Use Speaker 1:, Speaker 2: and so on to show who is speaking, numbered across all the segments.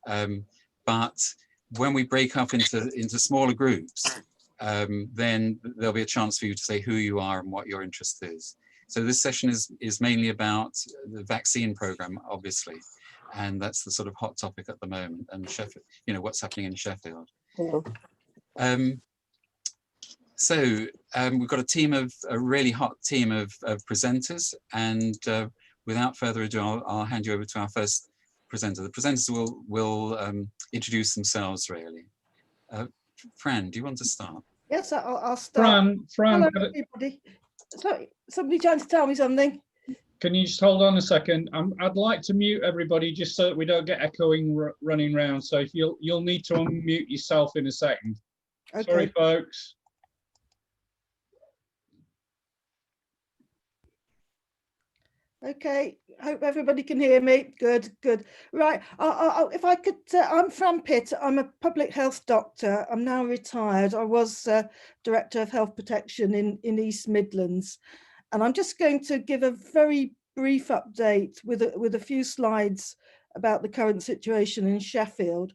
Speaker 1: But when we break up into smaller groups, then there'll be a chance for you to say who you are and what your interest is. So this session is mainly about the vaccine program, obviously, and that's the sort of hot topic at the moment, and Sheffield, you know, what's happening in Sheffield. So we've got a really hot team of presenters, and without further ado, I'll hand you over to our first presenter. The presenters will introduce themselves, really. Fran, do you want to start?
Speaker 2: Yes, I'll start.
Speaker 3: Fran,
Speaker 2: hello, everybody. Sorry, somebody trying to tell me something.
Speaker 3: can you just hold on a second? I'd like to mute everybody just so that we don't get echoing running around. So if you'll need to unmute yourself in a second. Okay. Sorry, folks.
Speaker 2: Okay, hope everybody can hear me. Good. Right, if I could, I'm Fran Pitt. I'm a public health doctor. I'm now retired. I was Director of Health Protection in East Midlands. And I'm just going to give a very brief update with a few slides about the current situation in Sheffield,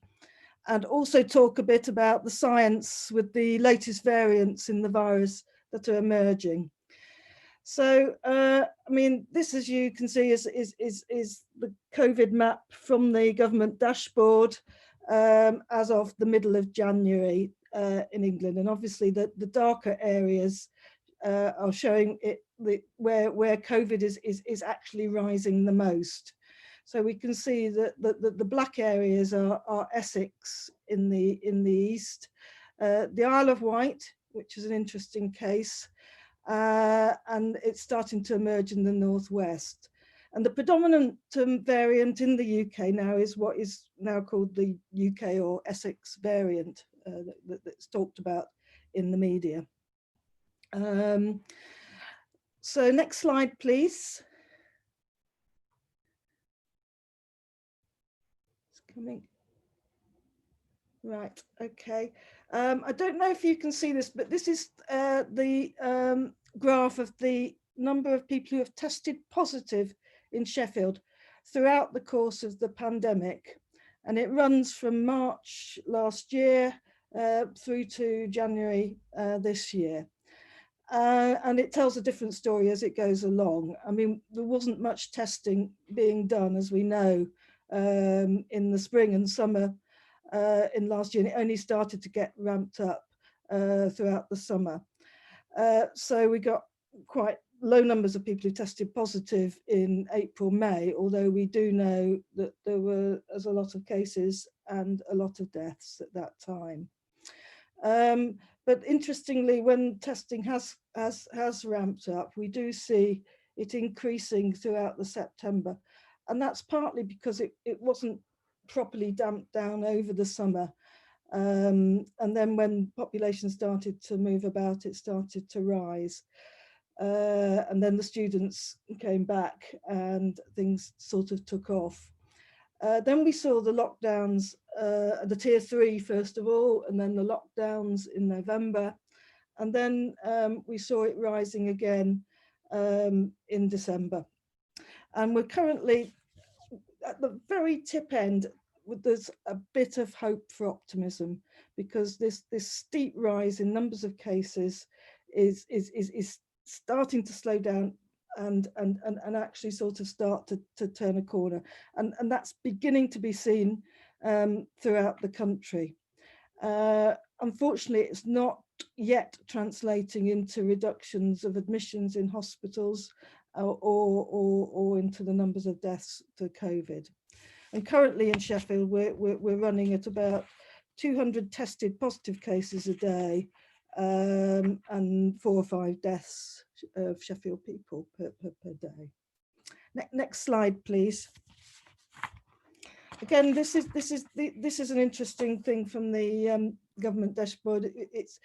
Speaker 2: and also talk a bit about the science with the latest variants in the virus that are emerging. So, I mean, this, as you can see, is the COVID map from the government dashboard as of the middle of January in England. And obviously the darker areas are showing it where COVID is actually rising the most. So we can see that the black areas are Essex in the east, the Isle of Wight, which is an interesting case, and it's starting to emerge in the northwest. And the predominant variant in the UK now is what is now called the UK or Essex variant that's talked about in the media. So next slide, please. It's coming. Right, okay. I don't know if you can see this, but this is the graph of the number of people who have tested positive in Sheffield throughout the course of the pandemic. And it runs from March last year through to January this year. And it tells a different story as it goes along. I mean, there wasn't much testing being done, as we know, in the spring and summer in last year, and it only started to get ramped up throughout the summer. So we got quite low numbers of people who tested positive in April, May, although we do know that there was a lot of cases and a lot of deaths at that time. But interestingly, when testing has ramped up, we do see it increasing throughout the September. And that's partly because it wasn't properly damped down over the summer. And then when population started to move about, it started to rise. And then the students came back and things sort of took off. Then we saw the lockdowns, the tier 3 first of all, and then the lockdowns in November. And then we saw it rising again in December. And we're currently at the very tip end. There's a bit of hope for optimism, because this steep rise in numbers of cases is starting to slow down and actually sort of start to turn a corner, and that's beginning to be seen throughout the country. Unfortunately, it's not yet translating into reductions of admissions in hospitals or into the numbers of deaths to COVID. And currently in Sheffield, we're running at about 200 tested positive cases a day, and 4 or 5 deaths of Sheffield people per day. Next slide, please. Again, this is an interesting thing from the government dashboard. It's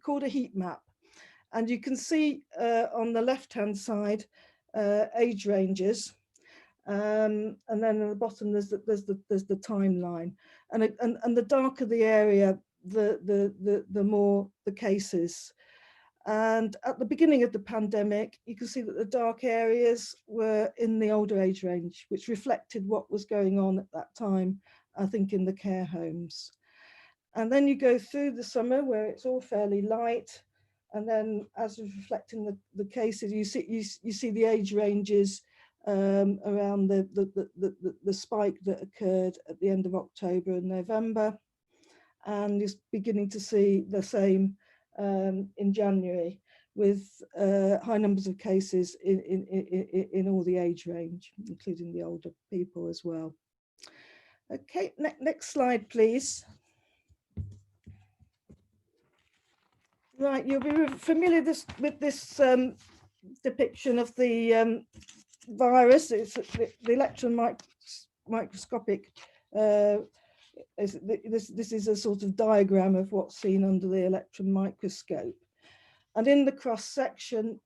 Speaker 2: called a heat map, and you can see on the left-hand side age ranges. And then at the bottom there's the timeline, and the darker the area, the more the cases. And at the beginning of the pandemic, you can see that the dark areas were in the older age range, which reflected what was going on at that time, I think, in the care homes. And then you go through the summer where it's all fairly light. And then as reflecting the cases, you see the age ranges around the spike that occurred at the end of October and November. And you're beginning to see the same in January, with high numbers of cases in all the age range, including the older people as well. Okay, next slide, please. Right, you'll be familiar with this depiction of the virus. It's the electron microscopic. This is a sort of diagram of what's seen under the electron microscope. And in the cross section,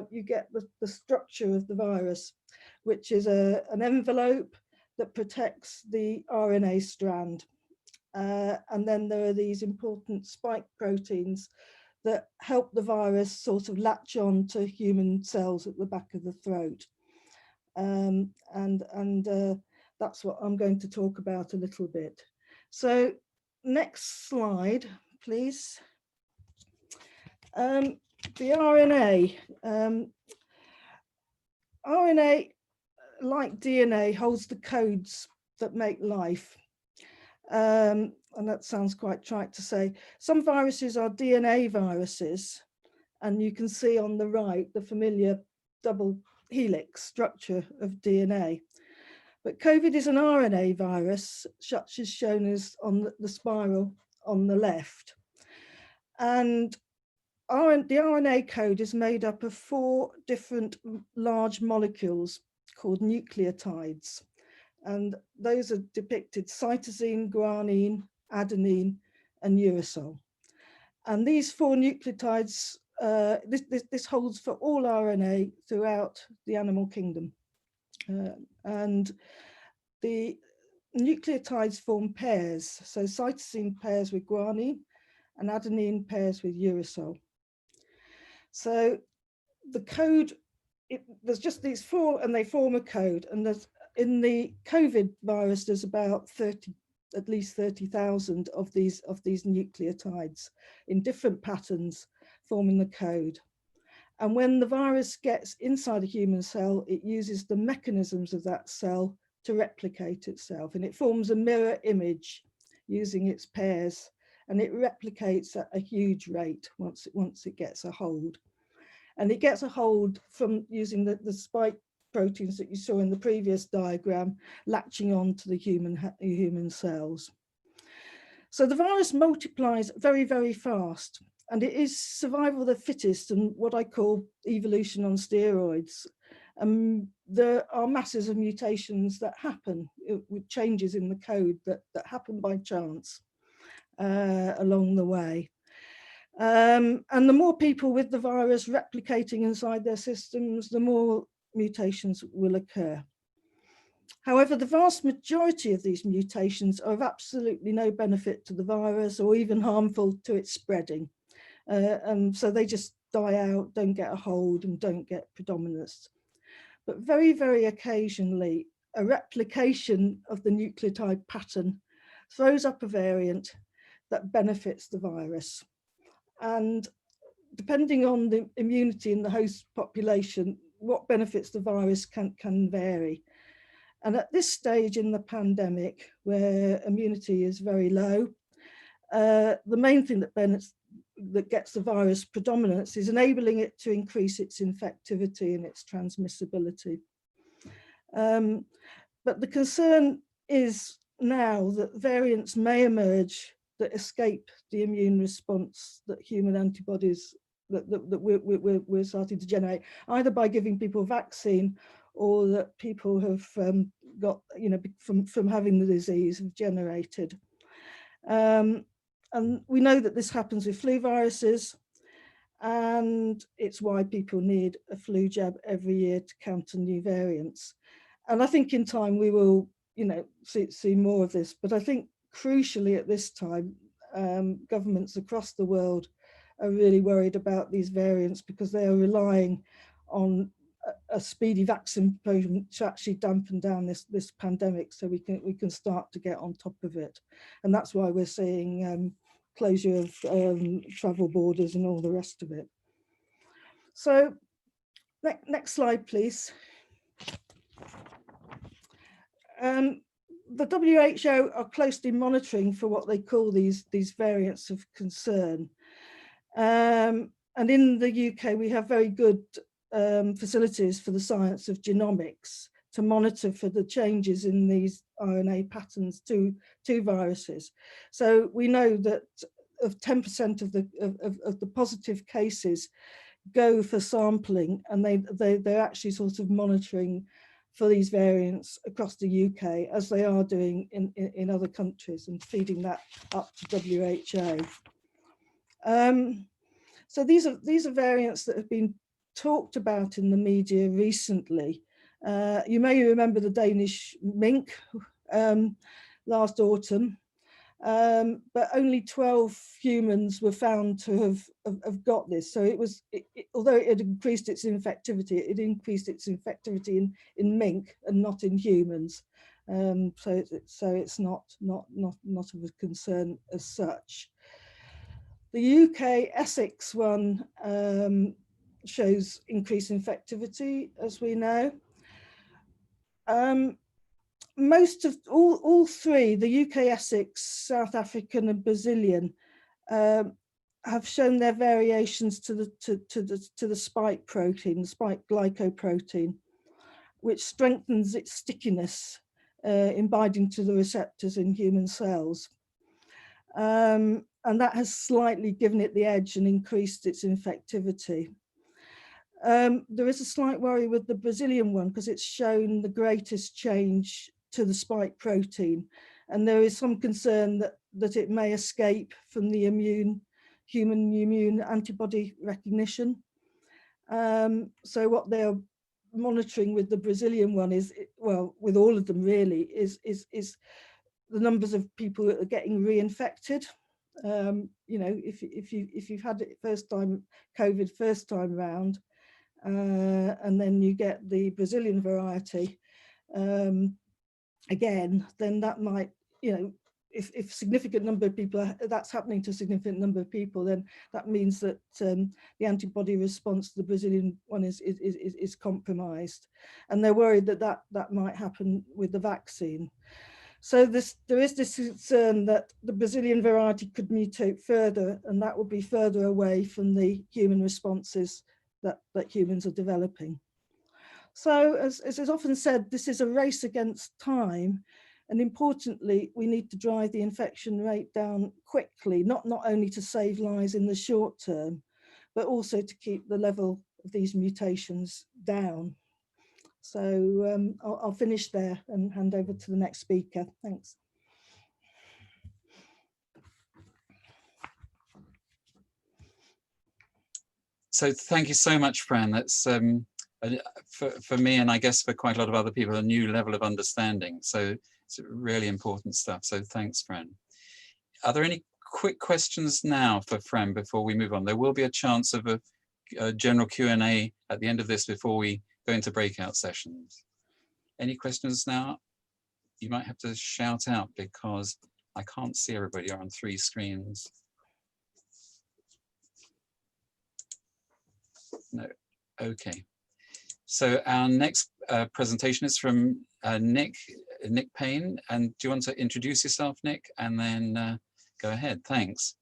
Speaker 2: you get the structure of the virus, which is an envelope that protects the RNA strand. And then there are these important spike proteins that help the virus sort of latch on to human cells at the back of the throat. And that's what I'm going to talk about a little bit. So next slide, please. The RNA. RNA, like DNA, holds the codes that make life. And that sounds quite trite to say. Some viruses are DNA viruses, and you can see on the right the familiar double helix structure of DNA. But COVID is an RNA virus, such as shown as on the spiral on the left. And the RNA code is made up of 4 different large molecules called nucleotides. And those are depicted: cytosine, guanine, adenine, and uracil. And these 4 nucleotides, this holds for all RNA throughout the animal kingdom. And the nucleotides form pairs. So cytosine pairs with guanine and adenine pairs with uracil. So the code, there's just these 4 and they form a code. And there's, in the COVID virus, there's about at least 30,000 of these nucleotides in different patterns forming the code. And when the virus gets inside a human cell, it uses the mechanisms of that cell to replicate itself, and it forms a mirror image using its pairs, and it replicates at a huge rate once it gets a hold. And it gets a hold from using the spike proteins that you saw in the previous diagram, latching on to the human cells. So the virus multiplies very, very fast, and it is survival of the fittest and what I call evolution on steroids. There are masses of mutations that happen with changes in the code that happen by chance along the way. And the more people with the virus replicating inside their systems, the more mutations will occur. However, the vast majority of these mutations are of absolutely no benefit to the virus or even harmful to its spreading. And so they just die out, don't get a hold, and don't get predominance. But very, very occasionally, a replication of the nucleotide pattern throws up a variant that benefits the virus. And depending on the immunity in the host population, what benefits the virus can vary. And at this stage in the pandemic, where immunity is very low, the main thing that gets the virus predominance is enabling it to increase its infectivity and its transmissibility. But the concern is now that variants may emerge that escape the immune response that human antibodies that we're starting to generate, either by giving people vaccine or that people have got, from having the disease, have generated. And we know that this happens with flu viruses, and it's why people need a flu jab every year to counter new variants. And I think in time we will, see more of this. But I think crucially at this time, governments across the world are really worried about these variants because they are relying on a speedy vaccine program to actually dampen down this pandemic, so we can start to get on top of it. And that's why we're seeing closure of travel borders and all the rest of it. So next slide, please. The WHO are closely monitoring for what they call these variants of concern. And in the UK, we have very good facilities for the science of genomics to monitor for the changes in these RNA patterns to viruses. So we know that of 10% of the positive cases go for sampling, and they're actually sort of monitoring for these variants across the UK, as they are doing in other countries, and feeding that up to WHO. So these are variants that have been talked about in the media recently. You may remember the Danish mink last autumn, but only 12 humans were found to have got this. So although it had increased its infectivity, it increased its infectivity in mink and not in humans. So it's not of a concern as such. The UK Essex one shows increased infectivity, as we know. Most of all three, the UK Essex, South African, and Brazilian, have shown their variations to the spike protein, the spike glycoprotein, which strengthens its stickiness in binding to the receptors in human cells. And that has slightly given it the edge and increased its infectivity. There is a slight worry with the Brazilian one because it's shown the greatest change to the spike protein, and there is some concern that it may escape from the human immune antibody recognition. So what they're monitoring with the Brazilian one is, well, with all of them really, is the numbers of people that are getting reinfected. You know, if you've had it COVID first time round, and then you get the Brazilian variety again, then that might, you know, if a significant number of people, that's happening to a significant number of people, then that means that the antibody response to the Brazilian one is compromised, and they're worried that might happen with the vaccine. So there is this concern that the Brazilian variety could mutate further, and that would be further away from the human responses that humans are developing. So as is often said, this is a race against time, and importantly, we need to drive the infection rate down quickly, not only to save lives in the short term, but also to keep the level of these mutations down. So I'll finish there and hand over to the next speaker. Thanks.
Speaker 1: So thank you so much, Fran. That's for me, and I guess for quite a lot of other people, a new level of understanding. So it's really important stuff. So thanks, Fran. Are there any quick questions now for Fran before we move on? There will be a chance of a general Q&A at the end of this before we go into breakout sessions. Any questions now? You might have to shout out because I can't see everybody. You're on 3 screens. No, okay. So our next presentation is from Nick Payne. And do you want to introduce yourself, Nick? And then go ahead, thanks.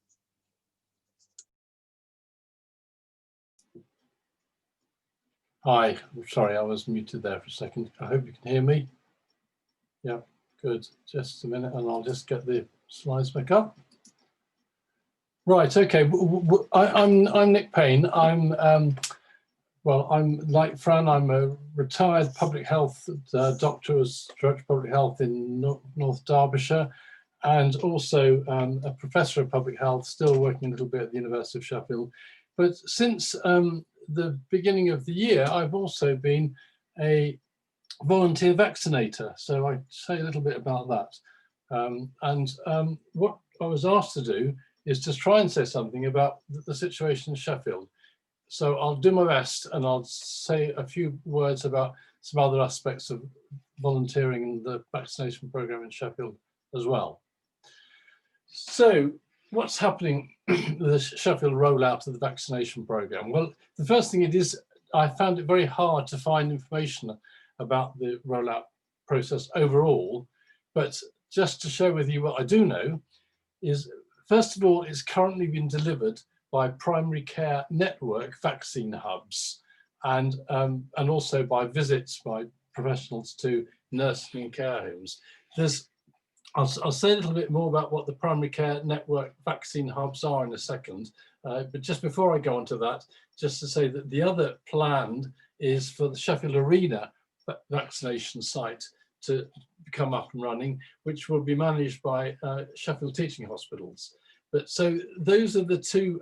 Speaker 4: Hi, I'm sorry, I was muted there for a second. I hope you can hear me. Yeah, good. Just a minute and I'll just get the slides back up. Right, okay, I'm Nick Payne. Well, I'm like Fran, I'm a retired public health doctor, as Director of Public Health in North Derbyshire, and also a professor of public health, still working a little bit at the University of Sheffield. But since the beginning of the year, I've also been a volunteer vaccinator. So I say a little bit about that. What I was asked to do is to try and say something about the situation in Sheffield. So I'll do my best, and I'll say a few words about some other aspects of volunteering in the vaccination programme in Sheffield as well. So what's happening with the Sheffield rollout of the vaccination programme? Well, the first thing it is, I found it very hard to find information about the rollout process overall, but just to share with you what I do know is, first of all, it's currently been delivered by primary care network vaccine hubs, and also by visits by professionals to nursing and care homes. I'll say a little bit more about what the primary care network vaccine hubs are in a second, but just before I go on to that, just to say that the other planned is for the Sheffield Arena vaccination site to come up and running, which will be managed by Sheffield Teaching Hospitals. But so those are the two,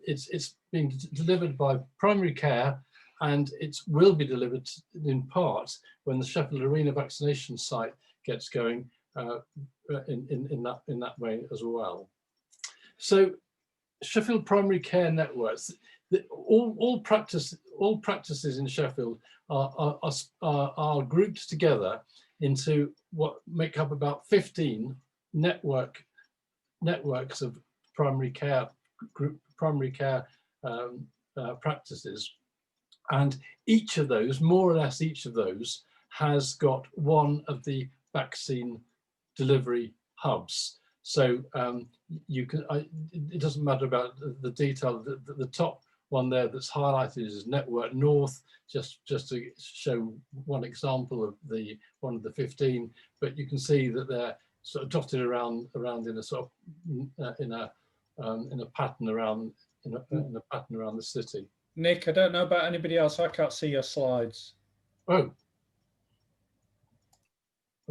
Speaker 4: it's being delivered by primary care, and it will be delivered in part when the Sheffield Arena vaccination site gets going in that way as well. So Sheffield Primary Care Networks, all practices in Sheffield are grouped together into what make up about 15 networks of primary care practices, and each of those, more or less each of those, has got one of the vaccine delivery hubs. So you can, it doesn't matter about the detail. The top one there that's highlighted is Network North, just to show one example of one of the 15. But you can see that they're sort of dotted around in a sort of in a pattern around the city.
Speaker 3: Nick, I don't know about anybody else. I can't see your slides.
Speaker 4: Oh.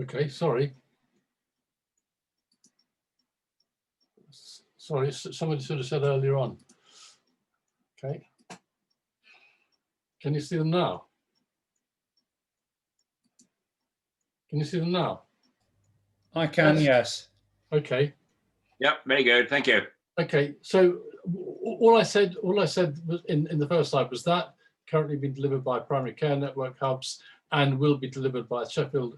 Speaker 4: Okay, sorry. Sorry, somebody should have said earlier on. Okay. Can you see them now? Can you see them now?
Speaker 3: I can, yes.
Speaker 4: Okay.
Speaker 5: Yep, very good. Thank you.
Speaker 4: Okay, so all I said was in the first slide was that currently being delivered by primary care network hubs and will be delivered by Sheffield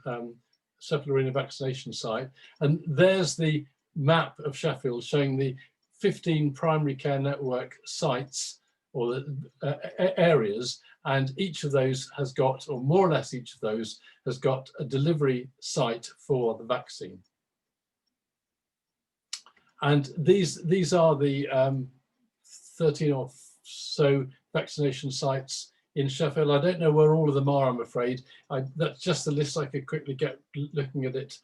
Speaker 4: Arena vaccination site. And there's the map of Sheffield showing the 15 primary care network sites or areas, and each of those has got, or more or less each of those has got, a delivery site for the vaccine. And these are the 13 or so vaccination sites in Sheffield. I don't know where all of them are, I'm afraid. That's just the list I could quickly get looking at it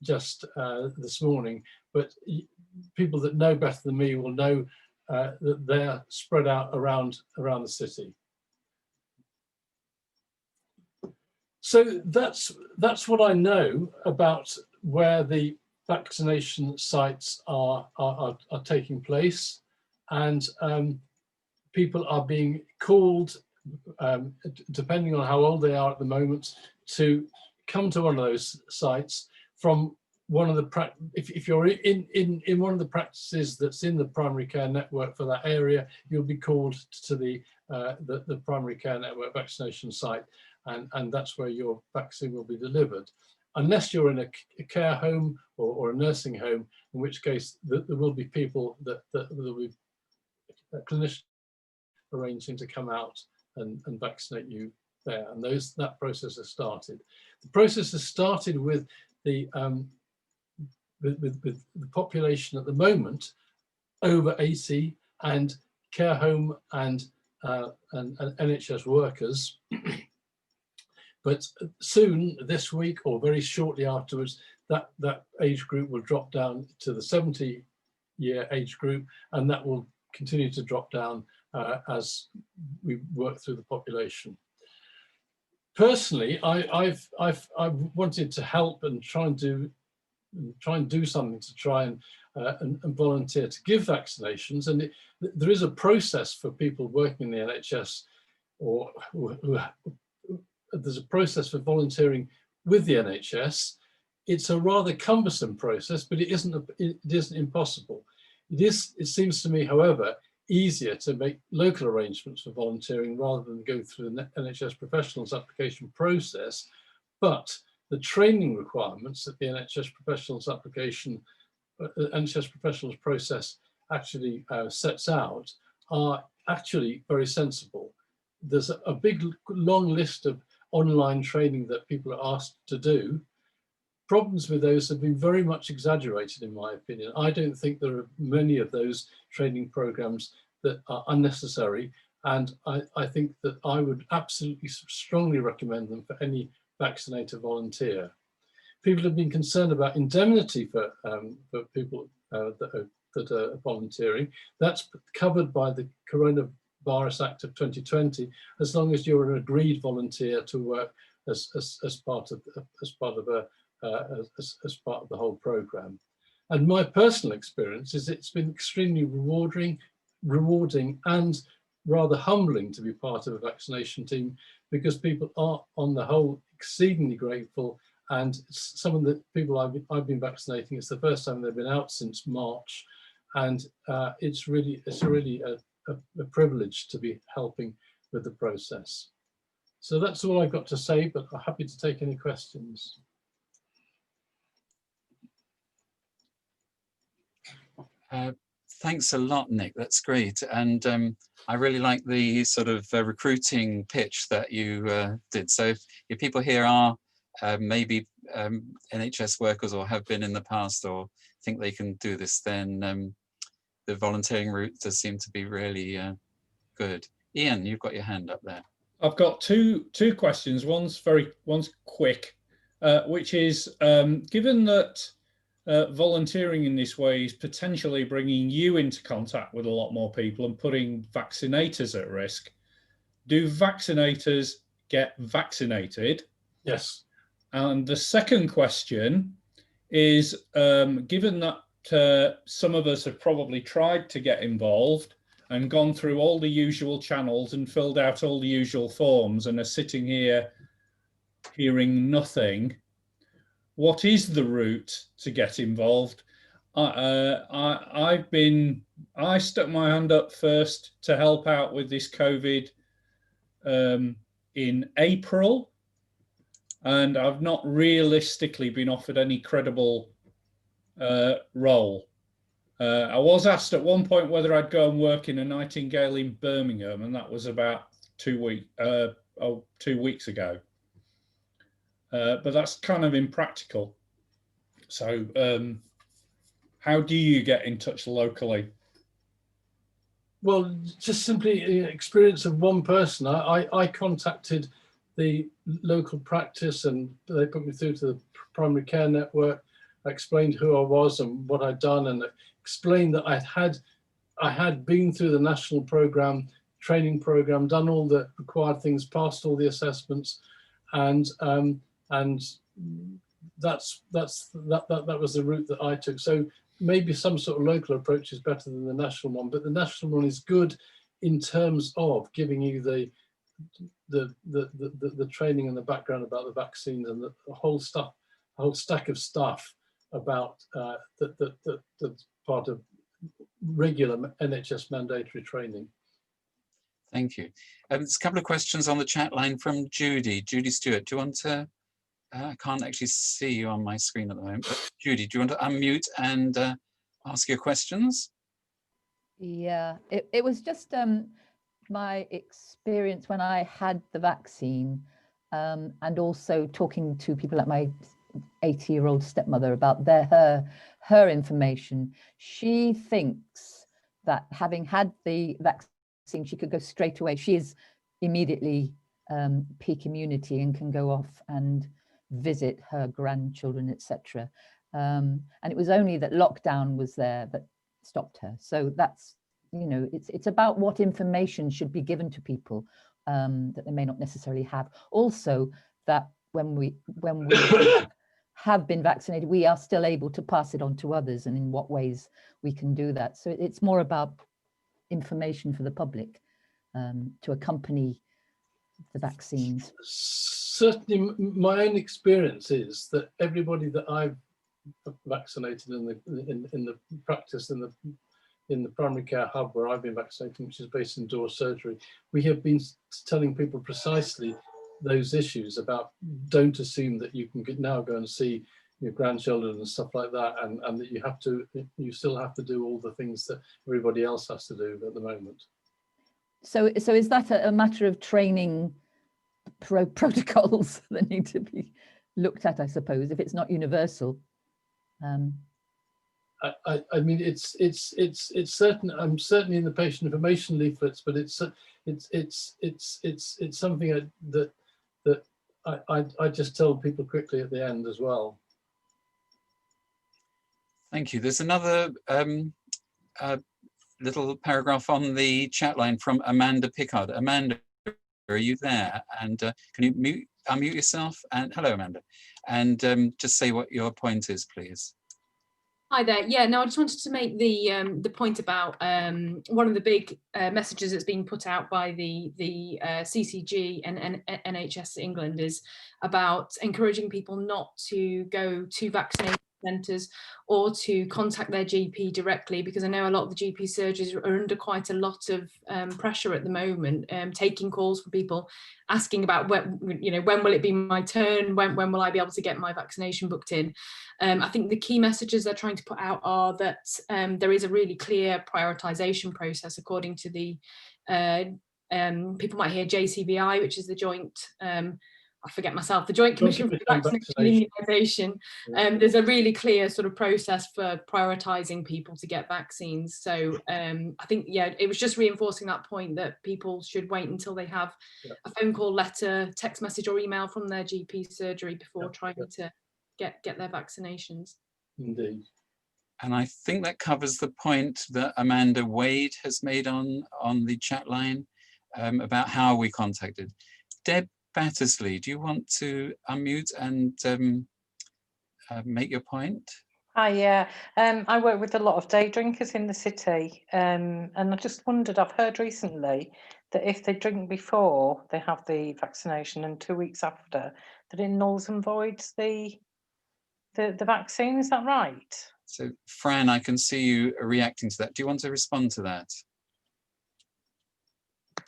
Speaker 4: just this morning. But people that know better than me will know that they're spread out around the city. So that's what I know about where the vaccination sites are taking place, and people are being called, depending on how old they are at the moment, to come to one of those sites from one of the if you're in one of the practices that's in the primary care network for that area, you'll be called to the primary care network vaccination site, and that's where your vaccine will be delivered. Unless you're in a care home or a nursing home, in which case there will be people that will be clinicians arranging to come out and vaccinate you there, and that process has started. The process has started with the population at the moment over 80 and care home and NHS workers. But soon, this week or very shortly afterwards, that age group will drop down to the 70-year age group, and that will continue to drop down as we work through the population. Personally, I've wanted to help and try and do something to try and volunteer to give vaccinations, and there is a process for people working in the NHS, or there's a process for volunteering with the NHS. It's a rather cumbersome process, but it isn't impossible. It seems to me, however, easier to make local arrangements for volunteering rather than go through the NHS professionals application process. But the training requirements that the NHS professionals application, NHS professionals process actually sets out are actually very sensible. There's a big, long list of online training that people are asked to do. Problems with those have been very much exaggerated, in my opinion. I don't think there are many of those training programs that are unnecessary, and I think that I would absolutely strongly recommend them for any vaccinator volunteer. People have been concerned about indemnity for people that are volunteering. That's covered by the Coronavirus Act of 2020, as long as you're an agreed volunteer to work as part of the whole program. And my personal experience is it's been extremely rewarding and rather humbling to be part of a vaccination team, because people are on the whole exceedingly grateful. And some of the people I've been vaccinating, it's the first time they've been out since March, and it's really a privilege to be helping with the process. So that's all I've got to say, but I'm happy to take any questions.
Speaker 1: Thanks a lot, Nick. That's great. And I really like the sort of recruiting pitch that you did. So if people here are maybe NHS workers or have been in the past or think they can do this, then the volunteering route does seem to be really good. Ian, you've got your hand up there.
Speaker 3: I've got two questions. One's quick, which is given that volunteering in this way is potentially bringing you into contact with a lot more people and putting vaccinators at risk, do vaccinators get vaccinated?
Speaker 4: Yes.
Speaker 3: And the second question is, given that some of us have probably tried to get involved and gone through all the usual channels and filled out all the usual forms and are sitting here hearing nothing, what is the route to get involved? I stuck my hand up first to help out with this COVID in April, and I've not realistically been offered any credible role. I was asked at one point whether I'd go and work in a Nightingale in Birmingham, and that was about 2 weeks ago. But that's kind of impractical. So how do you get in touch locally?
Speaker 4: Well, just simply experience of one person. I contacted the local practice and they put me through to the primary care network. I explained who I was and what I'd done, and explained that I had been through the national program, training program, done all the required things, passed all the assessments, and that was the route that I took. So maybe some sort of local approach is better than the national one, but the national one is good in terms of giving you the training and the background about the vaccines and the whole stack of stuff about that's part of regular NHS mandatory training.
Speaker 1: Thank you. There's a couple of questions on the chat line from Judy Stewart. Do you want to, I can't actually see you on my screen at the moment, but Judy, do you want to unmute and ask your questions?
Speaker 6: Yeah, it was just my experience when I had the vaccine, and also talking to people like my 80-year-old stepmother about her information. She thinks that having had the vaccine, she could go straight away. She is immediately peak immunity and can go off and visit her grandchildren, etc. And it was only that lockdown was there that stopped her. So that's, you know, it's about what information should be given to people that they may not necessarily have. Also, that when we have been vaccinated, we are still able to pass it on to others, and in what ways we can do that. So it's more about information for the public to accompany the vaccines.
Speaker 4: Certainly, my own experience is that everybody that I've vaccinated in the practice and the in the primary care hub where I've been vaccinating, which is based in Door Surgery, we have been telling people precisely those issues about don't assume that you can now go and see your grandchildren and stuff like that, and that you still have to do all the things that everybody else has to do at the moment.
Speaker 6: So is that a matter of training protocols that need to be looked at, I suppose, if it's not universal?
Speaker 4: I mean, it's certain. I'm certainly in the patient information leaflets, but it's something that I just tell people quickly at the end as well.
Speaker 1: Thank you. There's another little paragraph on the chat line from Amanda Pickard. Amanda, are you there? And can you unmute yourself? And hello, Amanda. And just say what your point is, please.
Speaker 7: Hi there. Yeah, no, I just wanted to make the point about one of the big messages that's being put out by the CCG and NHS England is about encouraging people not to go to vaccination centres or to contact their GP directly, because I know a lot of the GP surgeries are under quite a lot of pressure at the moment, taking calls from people asking about when will it be my turn, when will I be able to get my vaccination booked in. I think the key messages they're trying to put out are that there is a really clear prioritisation process according to the people might hear JCVI, which is the joint I forget myself, the Joint Commission for Vaccination and Immunisation. There's a really clear sort of process for prioritising people to get vaccines. So I think, yeah, it was just reinforcing that point that people should wait until they have a phone call, letter, text message or email from their GP surgery before trying to get their vaccinations.
Speaker 4: Indeed.
Speaker 1: And I think that covers the point that Amanda Wade has made on the chat line about how we contacted. Deb Battersley, do you want to unmute and make your point?
Speaker 8: Hi, yeah. I work with a lot of day drinkers in the city, and I just wondered, I've heard recently that if they drink before they have the vaccination and 2 weeks after, that it nulls and voids the vaccine. Is that right?
Speaker 1: So, Fran, I can see you reacting to that. Do you want to respond to that?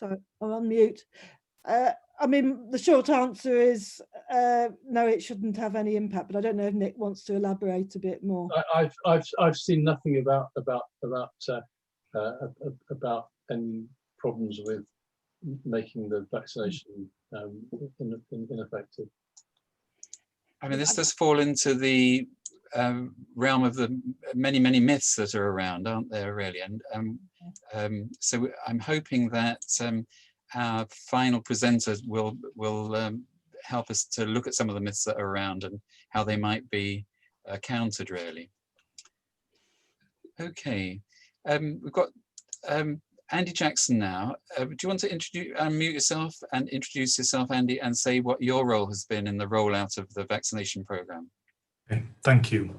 Speaker 2: Sorry, I'm on mute. I mean, the short answer is no, it shouldn't have any impact. But I don't know if Nick wants to elaborate a bit more.
Speaker 4: I've seen nothing about any problems with making the vaccination ineffective.
Speaker 1: I mean, this does fall into the realm of the many myths that are around, aren't there? Really, and so I'm hoping that. Our final presenter will help us to look at some of the myths that are around and how they might be countered, really. Okay, we've got Andy Jackson now. Do you want to unmute yourself and introduce yourself, Andy, and say what your role has been in the rollout of the vaccination programme?
Speaker 9: Okay, thank you.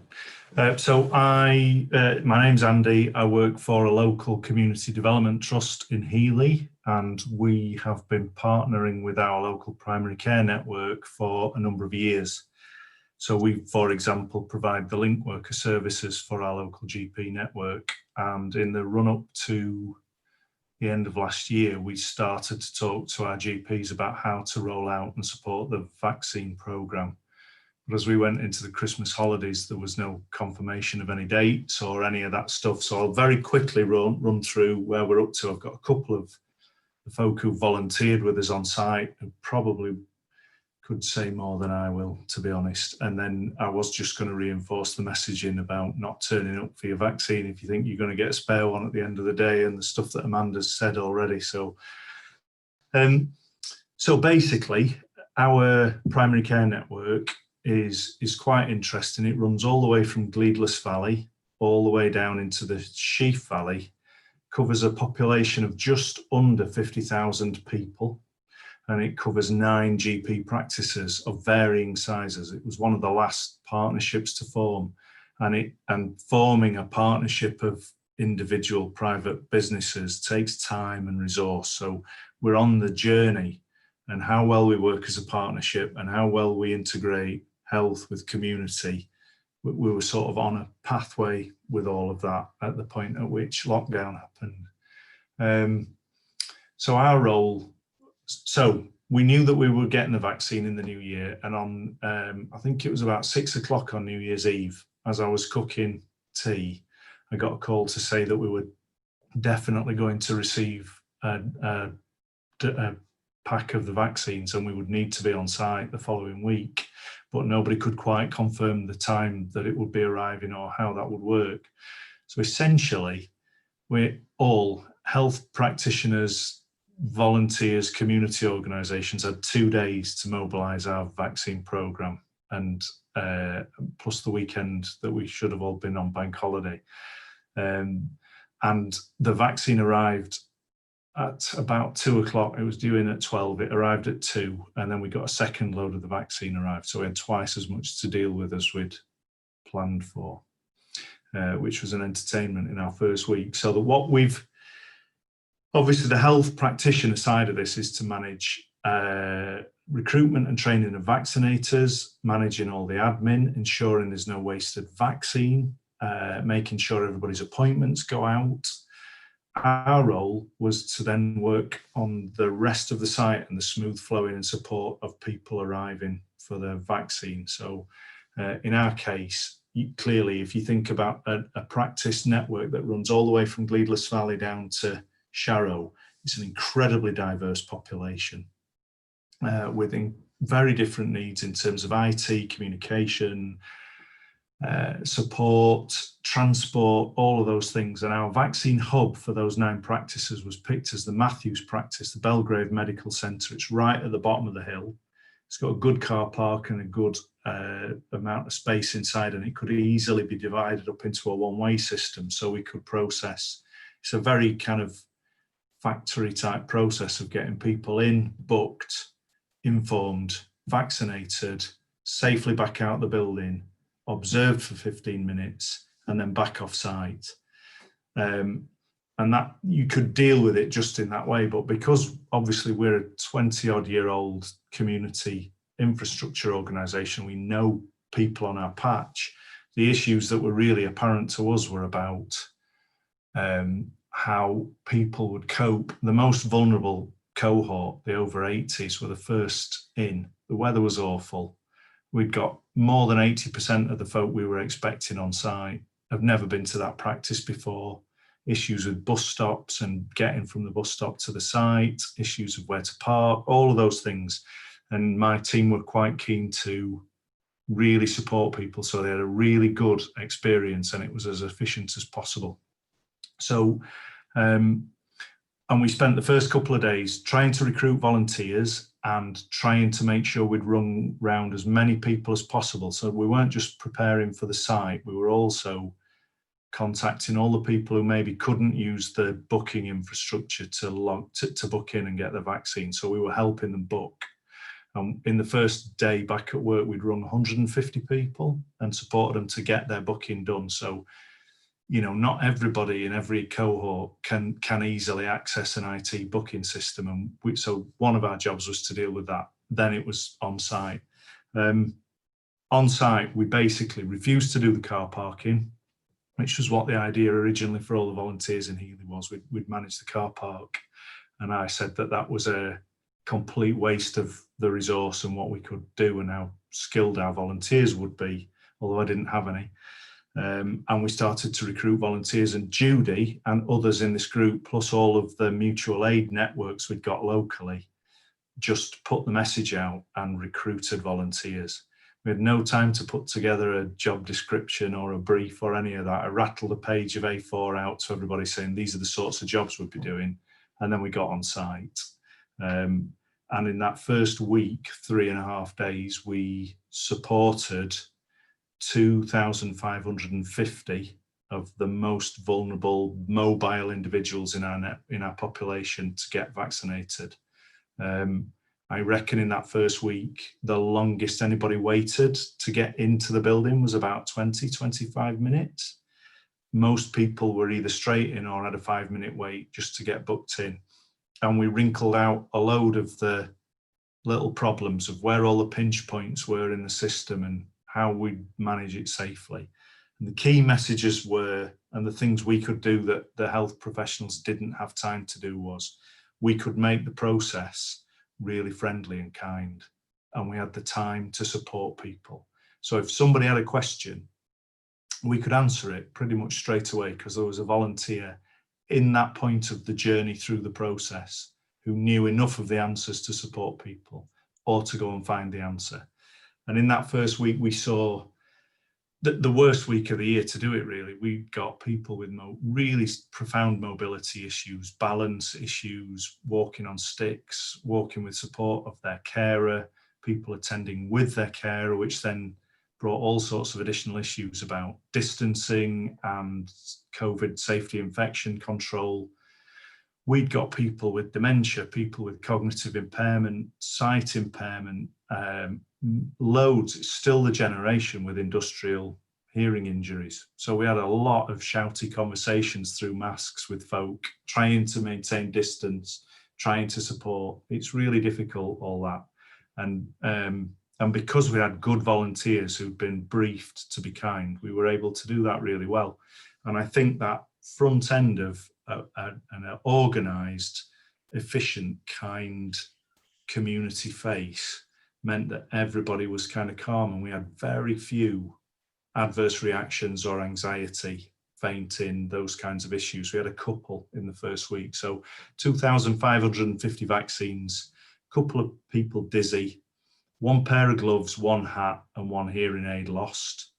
Speaker 9: So my name's Andy. I work for a local community development trust in Healy, and we have been partnering with our local primary care network for a number of years. So we, for example, provide the link worker services for our local GP network, and in the run-up to the end of last year, we started to talk to our GPs about how to roll out and support the vaccine programme. But as we went into the Christmas holidays, there was no confirmation of any dates or any of that stuff. So I'll very quickly run through where we're up to. I've got a couple of the folk who volunteered with us on site who probably could say more than I will, to be honest. And then I was just going to reinforce the messaging about not turning up for your vaccine if you think you're going to get a spare one at the end of the day, and the stuff that Amanda's said already. So basically, our primary care network is quite interesting. It runs all the way from Gleadless Valley all the way down into the Sheaf Valley, covers a population of just under 50,000 people, and it covers 9 GP practices of varying sizes. It was one of the last partnerships to form, and forming a partnership of individual private businesses takes time and resource. So we're on the journey, and how well we work as a partnership and how well we integrate health with community we were sort of on a pathway with all of that at the point at which lockdown happened. So our role, so we knew that we were getting the vaccine in the new year, and on I think it was about 6 o'clock on New Year's Eve, as I was cooking tea, I got a call to say that we were definitely going to receive a pack of the vaccines, and we would need to be on site the following week, but nobody could quite confirm the time that it would be arriving or how that would work. So essentially, we're all health practitioners, volunteers, community organisations had 2 days to mobilise our vaccine programme, and plus the weekend that we should have all been on bank holiday. And the vaccine arrived at about 2 o'clock. It was due in at 12, it arrived at 2, and then we got a second load of the vaccine arrived. So we had twice as much to deal with as we'd planned for, which was an entertainment in our first week. So that what we've, obviously the health practitioner side of this is to manage recruitment and training of vaccinators, managing all the admin, ensuring there's no wasted vaccine, making sure everybody's appointments go out. Our role was to then work on the rest of the site and the smooth flowing and support of people arriving for their vaccine. So in our case, clearly, if you think about a practice network that runs all the way from Gleadless Valley down to Sharrow, it's an incredibly diverse population with very different needs in terms of IT, communication, support, transport, all of those things. And our vaccine hub for those 9 practices was picked as the Matthews practice, the Belgrave Medical Centre. It's right at the bottom of the hill. It's got a good car park and a good amount of space inside, and it could easily be divided up into a one-way system, so we could process. It's a very kind of factory type process of getting people in, booked, informed, vaccinated, safely back out the building, observed for 15 minutes, and then back off site. And that you could deal with it just in that way. But because obviously we're a 20-odd-year-old community infrastructure organisation, we know people on our patch. The issues that were really apparent to us were about how people would cope. The most vulnerable cohort, the over 80s, were the first in. The weather was awful. We'd got more than 80% of the folk we were expecting on site have never been to that practice before. Issues with bus stops and getting from the bus stop to the site, issues of where to park, all of those things. And my team were quite keen to really support people, so they had a really good experience and it was as efficient as possible. So, and we spent the first couple of days trying to recruit volunteers and trying to make sure we'd run round as many people as possible. So we weren't just preparing for the site, we were also contacting all the people who maybe couldn't use the booking infrastructure to book in and get the vaccine. So we were helping them book. In the first day back at work, we'd run 150 people and supported them to get their booking done. So, you know, not everybody in every cohort can easily access an IT booking system. And so one of our jobs was to deal with that. Then it was on site. On site, we basically refused to do the car parking, which was what the idea originally for all the volunteers in Healy was. We'd manage the car park. And I said that that was a complete waste of the resource and what we could do and how skilled our volunteers would be, although I didn't have any. And we started to recruit volunteers, and Judy and others in this group, plus all of the mutual aid networks we'd got locally, just put the message out and recruited volunteers. We had no time to put together a job description or a brief or any of that. I rattled a page of A4 out to everybody saying these are the sorts of jobs we'd be doing, and then we got on site. And in that first week, 3.5 days, we supported 2,550 of the most vulnerable mobile individuals in our population to get vaccinated. I reckon in that first week, the longest anybody waited to get into the building was about 20-25 minutes. Most people were either straight in or had a 5-minute wait just to get booked in. And we wrinkled out a load of the little problems of where all the pinch points were in the system and how we manage it safely. And the key messages were, and the things we could do that the health professionals didn't have time to do, was we could make the process really friendly and kind, and we had the time to support people. So if somebody had a question, we could answer it pretty much straight away, because there was a volunteer in that point of the journey through the process who knew enough of the answers to support people or to go and find the answer. And in that first week, we saw the worst week of the year to do it, really. We got people with really profound mobility issues, balance issues, walking on sticks, walking with support of their carer, people attending with their carer, which then brought all sorts of additional issues about distancing and COVID safety infection control. We'd got people with dementia, people with cognitive impairment, sight impairment, loads. It's still the generation with industrial hearing injuries. So we had a lot of shouty conversations through masks with folk, trying to maintain distance, trying to support. It's really difficult, all that. And because we had good volunteers who'd been briefed to be kind, we were able to do that really well. And I think that front end of an organised, efficient, kind community face meant that everybody was kind of calm, and we had very few adverse reactions or anxiety, fainting, those kinds of issues. We had a couple in the first week. So 2,550 vaccines, a couple of people dizzy, one pair of gloves, one hat and one hearing aid lost.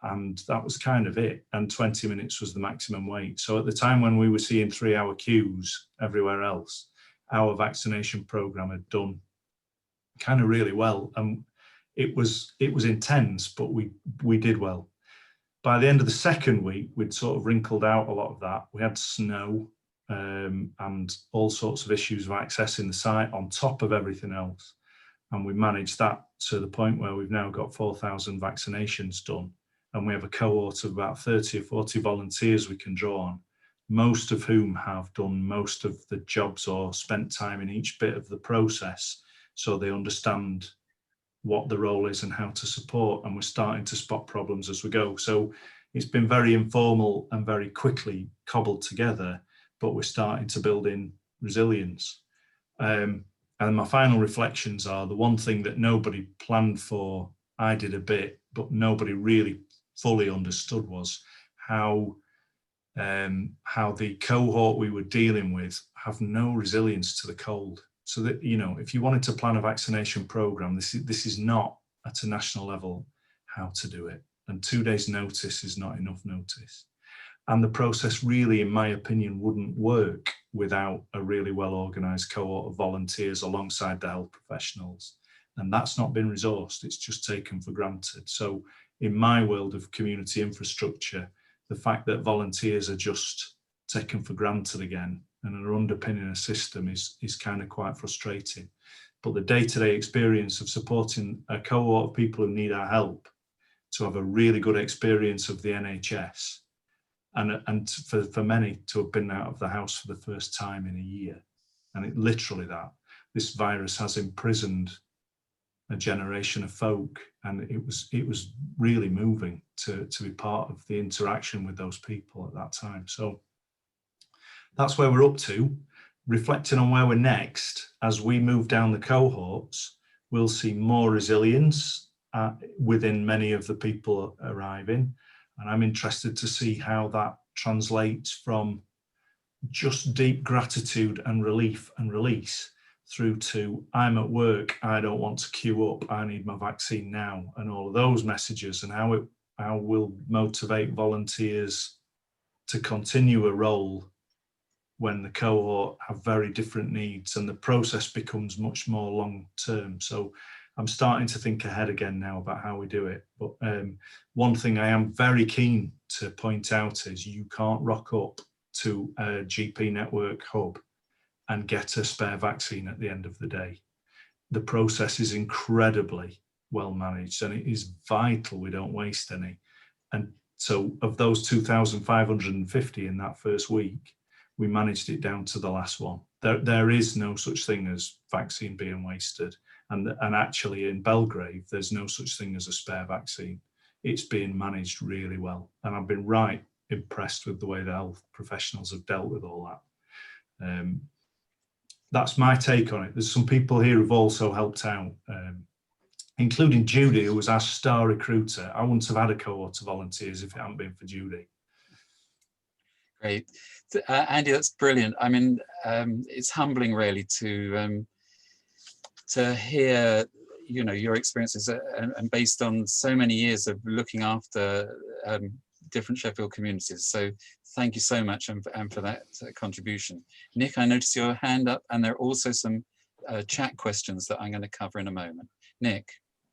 Speaker 9: And that was kind of it. And 20 minutes was the maximum wait. So at the time when we were seeing 3-hour queues everywhere else, our vaccination program had done kind of really well. And it was intense, but we did well. By the end of the second week, we'd sort of wrinkled out a lot of that. We had snow and all sorts of issues of accessing the site on top of everything else. And we managed that to the point where we've now got 4,000 vaccinations done. And we have a cohort of about 30 or 40 volunteers we can draw on, most of whom have done most of the jobs or spent time in each bit of the process, so they understand what the role is and how to support, and we're starting to spot problems as we go. So it's been very informal and very quickly cobbled together, but we're starting to build in resilience. And my final reflections are, the one thing that nobody planned for, I did a bit, but nobody really fully understood, was how the cohort we were dealing with have no resilience to the cold. So that, you know, if you wanted to plan a vaccination program, this is not at a national level how to do it. And 2 days notice is not enough notice. And the process really, in my opinion, wouldn't work without a really well organised cohort of volunteers alongside the health professionals. And that's not been resourced, it's just taken for granted. So in my world of community infrastructure, the fact that volunteers are just taken for granted again and are underpinning a system is kind of quite frustrating. But the day-to-day experience of supporting a cohort of people who need our help to have a really good experience of the NHS, and for many to have been out of the house for the first time in a year, and it literally that this virus has imprisoned a generation of folk, and it was really moving to be part of the interaction with those people at that time. So that's where we're up to. Reflecting on where we're next, as we move down the cohorts, we'll see more resilience within many of the people arriving. And I'm interested to see how that translates from just deep gratitude and relief and release through to, I'm at work, I don't want to queue up, I need my vaccine now, and all of those messages, and how we'll motivate volunteers to continue a role when the cohort have very different needs and the process becomes much more long term. So I'm starting to think ahead again now about how we do it. But one thing I am very keen to point out is you can't rock up to a GP network hub and get a spare vaccine at the end of the day. The process is incredibly well managed, and it is vital we don't waste any. And so of those 2,550 in that first week, we managed it down to the last one. There is no such thing as vaccine being wasted. And actually in Belgrave, there's no such thing as a spare vaccine. It's being managed really well. And I've been right impressed with the way the health professionals have dealt with all that. That's my take on it. There's some people here who've also helped out, including Judy, who was our star recruiter. I wouldn't have had a cohort of volunteers if it hadn't been for Judy.
Speaker 1: Great. Andy, that's brilliant. I mean, it's humbling really to hear, you know, your experiences and based on so many years of looking after different Sheffield communities. So thank you so much and for that contribution. Nick, I noticed your hand up, and there are also some chat questions that I'm going to cover in a moment. Nick.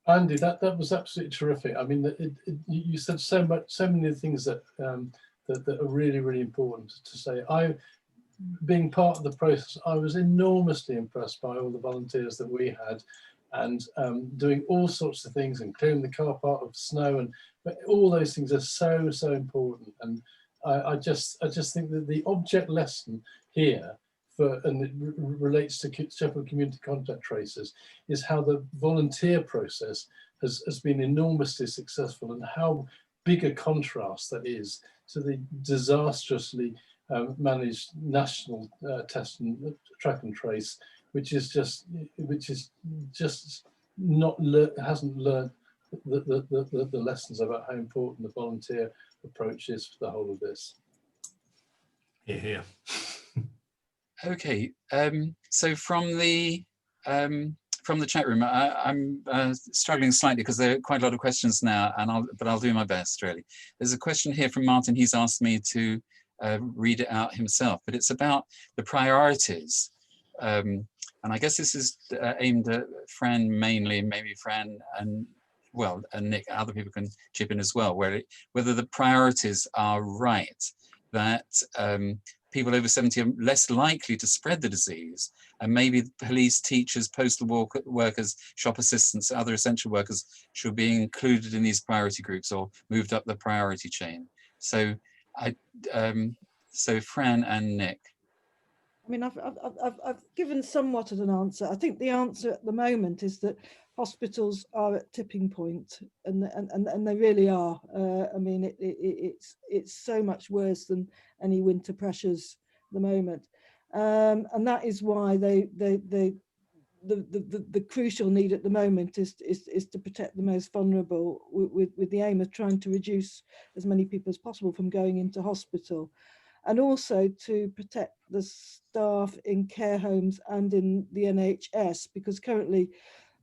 Speaker 4: Andy, that was absolutely terrific. I mean, you said so many things that that are really, really important to say. Being part of the process, I was enormously impressed by all the volunteers that we had, and doing all sorts of things and clearing the car park of snow, and all those things are so important. And I just think that the object lesson here, and it relates to Sheffield Community Contact Tracers, is how the volunteer process has been enormously successful, and how big a contrast that is to the disastrously managed national test and track and trace, which is just not hasn't learned the lessons about how important the volunteer approach is for the whole of this.
Speaker 9: Yeah.
Speaker 1: Okay, so from the chat room, I'm struggling slightly because there are quite a lot of questions now, but I'll do my best really. There's a question here from Martin. He's asked me to read it out himself, but it's about the priorities. And I guess this is aimed at Fran mainly, maybe Fran and Nick, other people can chip in as well, whether the priorities are right, that people over 70 are less likely to spread the disease, and maybe police, teachers, postal workers, shop assistants, other essential workers should be included in these priority groups or moved up the priority chain. So so Fran and Nick.
Speaker 2: I mean, I've given somewhat of an answer. I think the answer at the moment is that hospitals are at tipping point, and they really are. I mean, it's so much worse than any winter pressures at the moment, and that is why the crucial need at the moment is to protect the most vulnerable, with the aim of trying to reduce as many people as possible from going into hospital, and also to protect the staff in care homes and in the NHS, because currently,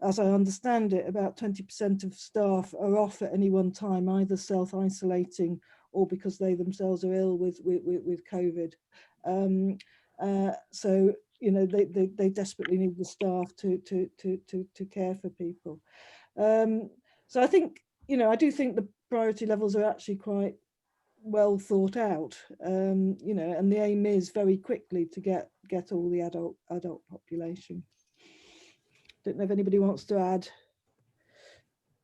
Speaker 2: as I understand it, about 20% of staff are off at any one time, either self-isolating or because they themselves are ill with COVID. So, you know, they desperately need the staff to care for people. So I think, you know, I do think the priority levels are actually quite well thought out, you know, and the aim is very quickly to get all the adult population. Don't know if anybody wants to add.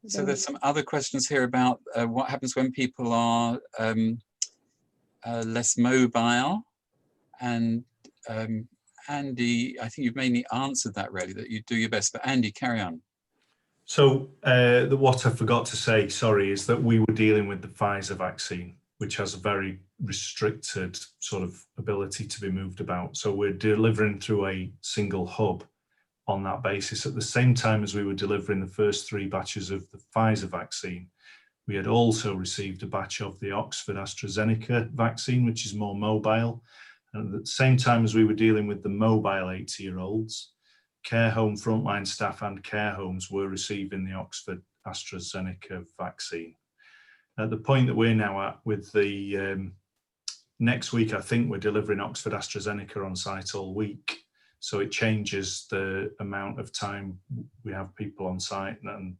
Speaker 1: So there's some other questions here about what happens when people are less mobile, and Andy, I think you've mainly answered that really, that you do your best, but Andy, carry on.
Speaker 9: So what I forgot to say, sorry, is that we were dealing with the Pfizer vaccine, which has a very restricted sort of ability to be moved about. So we're delivering through a single hub on that basis. At the same time as we were delivering the first 3 batches of the Pfizer vaccine, we had also received a batch of the Oxford AstraZeneca vaccine, which is more mobile. And at the same time as we were dealing with the mobile 80-year-olds, care home frontline staff and care homes were receiving the Oxford AstraZeneca vaccine. At the point that we're now at with the next week, I think we're delivering Oxford AstraZeneca on site all week. So it changes the amount of time we have people on site, and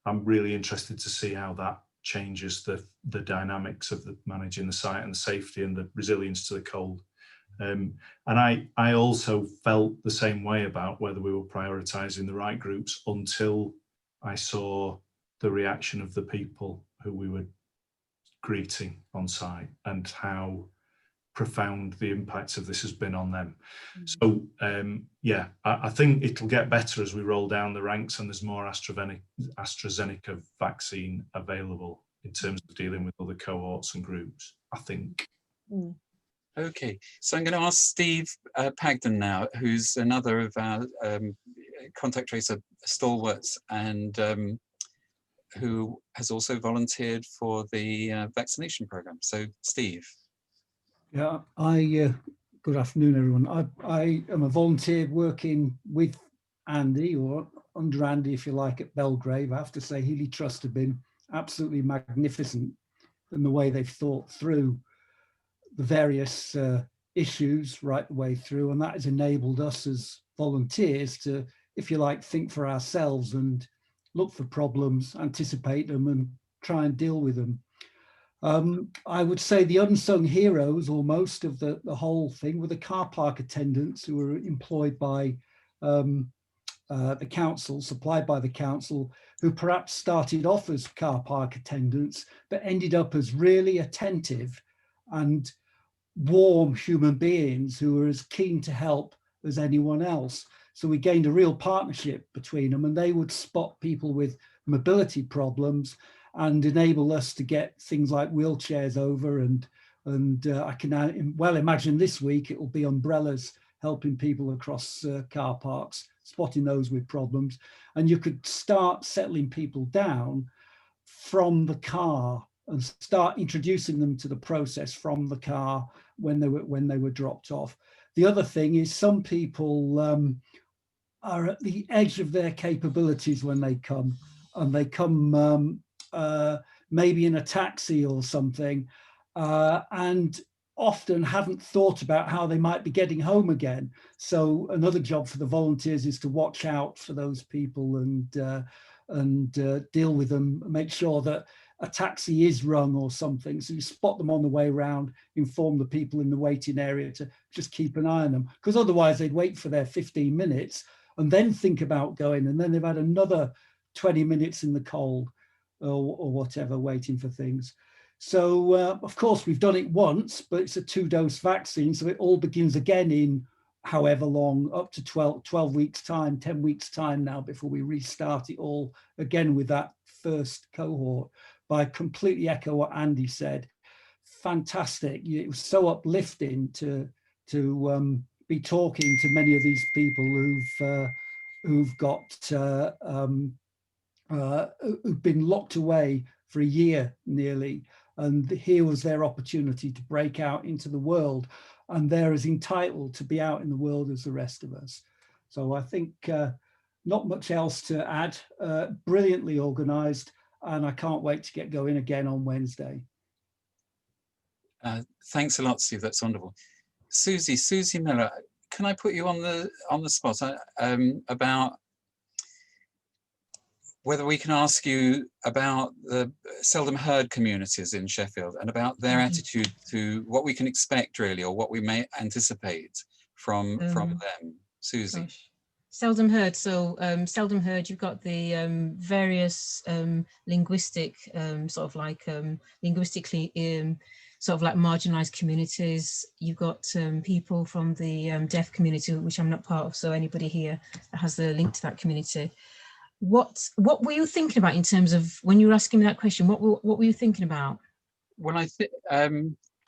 Speaker 9: I'm really interested to see how that changes the dynamics of managing the site and the safety and the resilience to the cold. And I also felt the same way about whether we were prioritising the right groups until I saw the reaction of the people who we were greeting on site, and how profound the impacts of this has been on them. So yeah, I think it'll get better as we roll down the ranks and there's more AstraZeneca vaccine available in terms of dealing with other cohorts and groups, I think.
Speaker 1: Okay, so I'm going to ask Steve Pagden now, who's another of our contact tracer stalwarts and who has also volunteered for the vaccination program. So Steve.
Speaker 10: Yeah, good afternoon, everyone. I am a volunteer working with Andy, or under Andy, if you like, at Belgrave. I have to say, Healy Trust have been absolutely magnificent in the way they've thought through the various issues right the way through, and that has enabled us as volunteers to, if you like, think for ourselves and look for problems, anticipate them, and try and deal with them. I would say the unsung heroes almost of the whole thing were the car park attendants who were employed by the council, supplied by the council, who perhaps started off as car park attendants, but ended up as really attentive and warm human beings who were as keen to help as anyone else. So we gained a real partnership between them, and they would spot people with mobility problems and enable us to get things like wheelchairs over. And I can well imagine this week it will be umbrellas helping people across car parks, spotting those with problems. And you could start settling people down from the car and start introducing them to the process from the car when they were dropped off. The other thing is some people are at the edge of their capabilities when they come, and they come maybe in a taxi or something, and often haven't thought about how they might be getting home again. So another job for the volunteers is to watch out for those people and deal with them, make sure that a taxi is rung or something. So you spot them on the way around, inform the people in the waiting area to just keep an eye on them, because otherwise they'd wait for their 15 minutes and then think about going, and then they've had another 20 minutes in the cold or whatever, waiting for things. So of course we've done it once, but it's a 2-dose vaccine, so it all begins again in however long, up to 12 weeks time, 10 weeks time now, before we restart it all again with that first cohort. But I completely echo what Andy said. Fantastic. It was so uplifting to be talking to many of these people who've been locked away for a year nearly, and here was their opportunity to break out into the world, and they're as entitled to be out in the world as the rest of us. So I think not much else to add. Brilliantly organised, and I can't wait to get going again on Wednesday.
Speaker 1: Thanks a lot, Steve. That's wonderful. Susie Miller, can I put you on the spot about whether we can ask you about the seldom heard communities in Sheffield and about their attitude to what we can expect, really, or what we may anticipate from them. Susie.
Speaker 11: Gosh. Seldom heard. So seldom heard, you've got the various linguistic sort of like linguistically sort of like marginalized communities. You've got people from the deaf community, which I'm not part of. So anybody here that has the link to that community. What were you thinking about in terms of, when you were asking me that question, what were you thinking about?
Speaker 1: Well,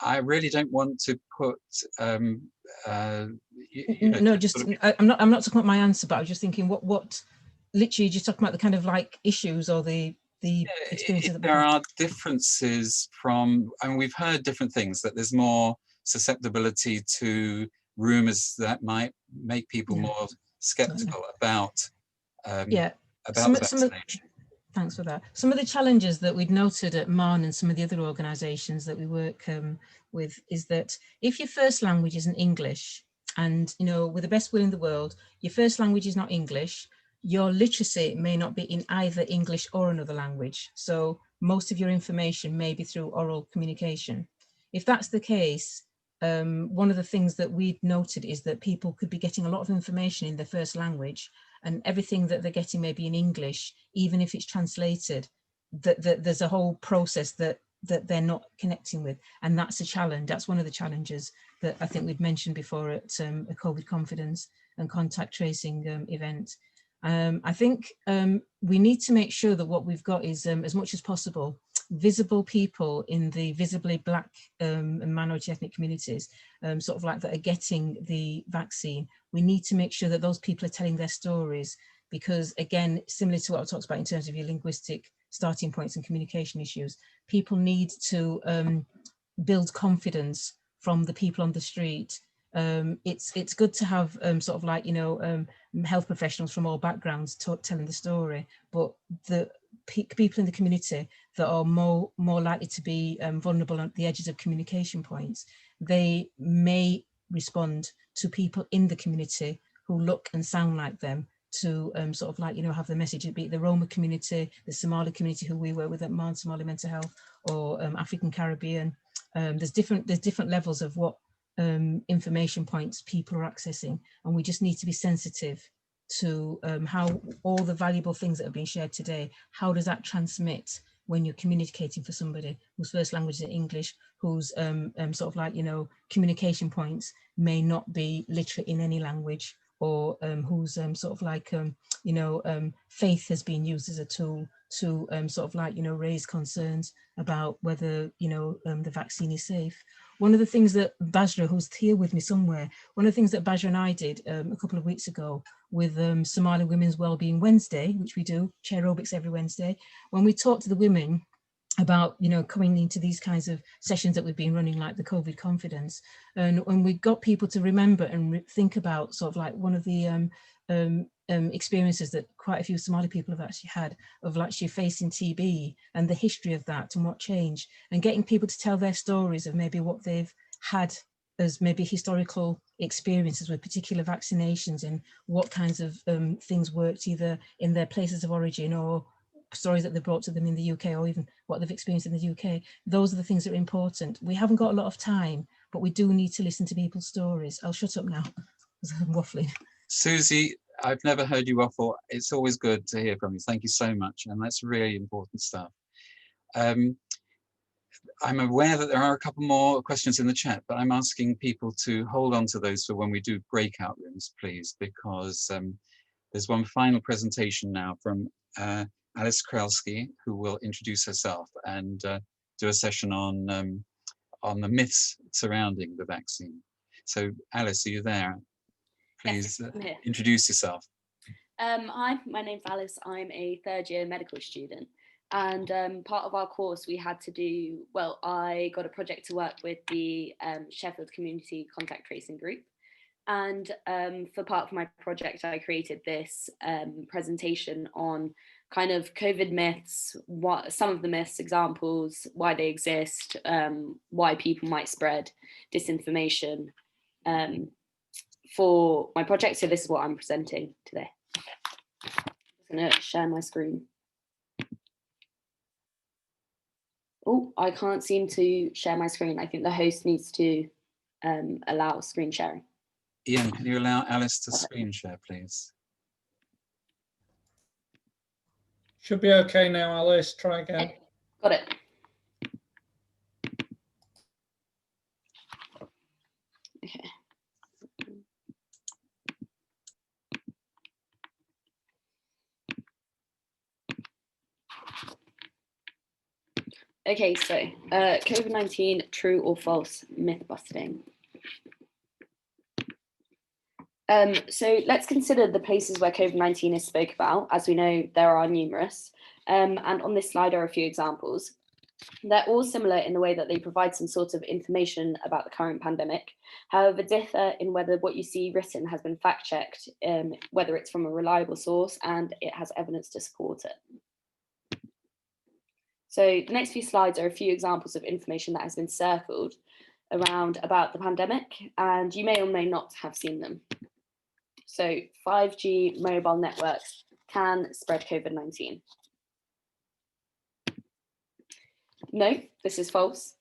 Speaker 1: I really don't want to put
Speaker 11: no, just sort of, I'm not talking about my answer, but I was just thinking what literally just talking about the kind of like issues or the experiences that
Speaker 1: there are differences from, I mean, we've heard different things, that there's more susceptibility to rumors that might make people more skeptical about about vaccination.
Speaker 11: Thanks for that. Some of the challenges that we'd noted at MAN and some of the other organisations that we work with is that if your first language isn't English, and with the best will in the world, your first language is not English, your literacy may not be in either English or another language. So most of your information may be through oral communication. If that's the case, one of the things that we'd noted is that people could be getting a lot of information in their first language, and everything that they're getting maybe in English, even if it's translated, that there's a whole process that that they're not connecting with, and that's a challenge. That's one of the challenges that I think we'd mentioned before at a COVID confidence and contact tracing event. I think we need to make sure that what we've got is, as much as possible, visible people in the visibly Black and minority ethnic communities, sort of like that are getting the vaccine. We need to make sure that those people are telling their stories, because again, similar to what I talked about in terms of your linguistic starting points and communication issues, people need to build confidence from the people on the street. It's good to have sort of like, you know, health professionals from all backgrounds telling the story, but the people in the community that are more likely to be vulnerable at the edges of communication points, they may respond to people in the community who look and sound like them to sort of like, you know, have the message, be it the Roma community, the Somali community who we work with at Marn Somali Mental Health, or African Caribbean. There's different levels of what information points people are accessing, and we just need to be sensitive to how all the valuable things that have been shared today, how does that transmit when you're communicating for somebody whose first language is English, whose sort of like, you know, communication points may not be literate in any language, or whose sort of like, you know, faith has been used as a tool to sort of like, you know, raise concerns about whether, you know, the vaccine is safe. One of the things that Basra, who's here with me somewhere, one of the things that Basra and I did a couple of weeks ago with Somali Women's Wellbeing Wednesday, which we do, chair aerobics every Wednesday, when we talked to the women about, you know, coming into these kinds of sessions that we've been running, like the COVID confidence, and when we got people to remember and think about sort of like one of the experiences that quite a few Somali people have actually had of actually facing TB and the history of that and what changed, and getting people to tell their stories of maybe what they've had as maybe historical experiences with particular vaccinations and what kinds of things worked either in their places of origin or stories that they brought to them in the UK, or even what they've experienced in the UK. Those are the things that are important. We haven't got a lot of time, but we do need to listen to people's stories. I'll shut up now because I'm waffling.
Speaker 1: Susie, I've never heard you waffle. It's always good to hear from you. Thank you so much. And that's really important stuff. I'm aware that there are a couple more questions in the chat, but I'm asking people to hold on to those for when we do breakout rooms, please, because there's one final presentation now from Alice Krahelski, who will introduce herself and do a session on the myths surrounding the vaccine. So Alice, are you there? Please introduce yourself.
Speaker 12: Hi, my name's Alice. I'm a third-year medical student, and part of our course we had to do, well, I got a project to work with the Sheffield Community Contact Tracing Group, and for part of my project I created this presentation on kind of COVID myths, what some of the myths, examples, why they exist, why people might spread disinformation for my project. So this is what I'm presenting today. I'm going to share my screen. Oh, I can't seem to share my screen. I think the host needs to allow screen sharing.
Speaker 1: Ian, can you allow Alice to screen share, please?
Speaker 3: Should be okay now, Alice. Try again.
Speaker 12: Got it. Okay. Okay, so COVID-19, true or false, myth busting. So let's consider the places where COVID-19 is spoke about. As we know, there are numerous. And on this slide are a few examples. They're all similar in the way that they provide some sort of information about the current pandemic, however differ in whether what you see written has been fact-checked, whether it's from a reliable source and it has evidence to support it. So the next few slides are a few examples of information that has been circled around about the pandemic, and you may or may not have seen them. So 5G mobile networks can spread COVID-19. No, this is false.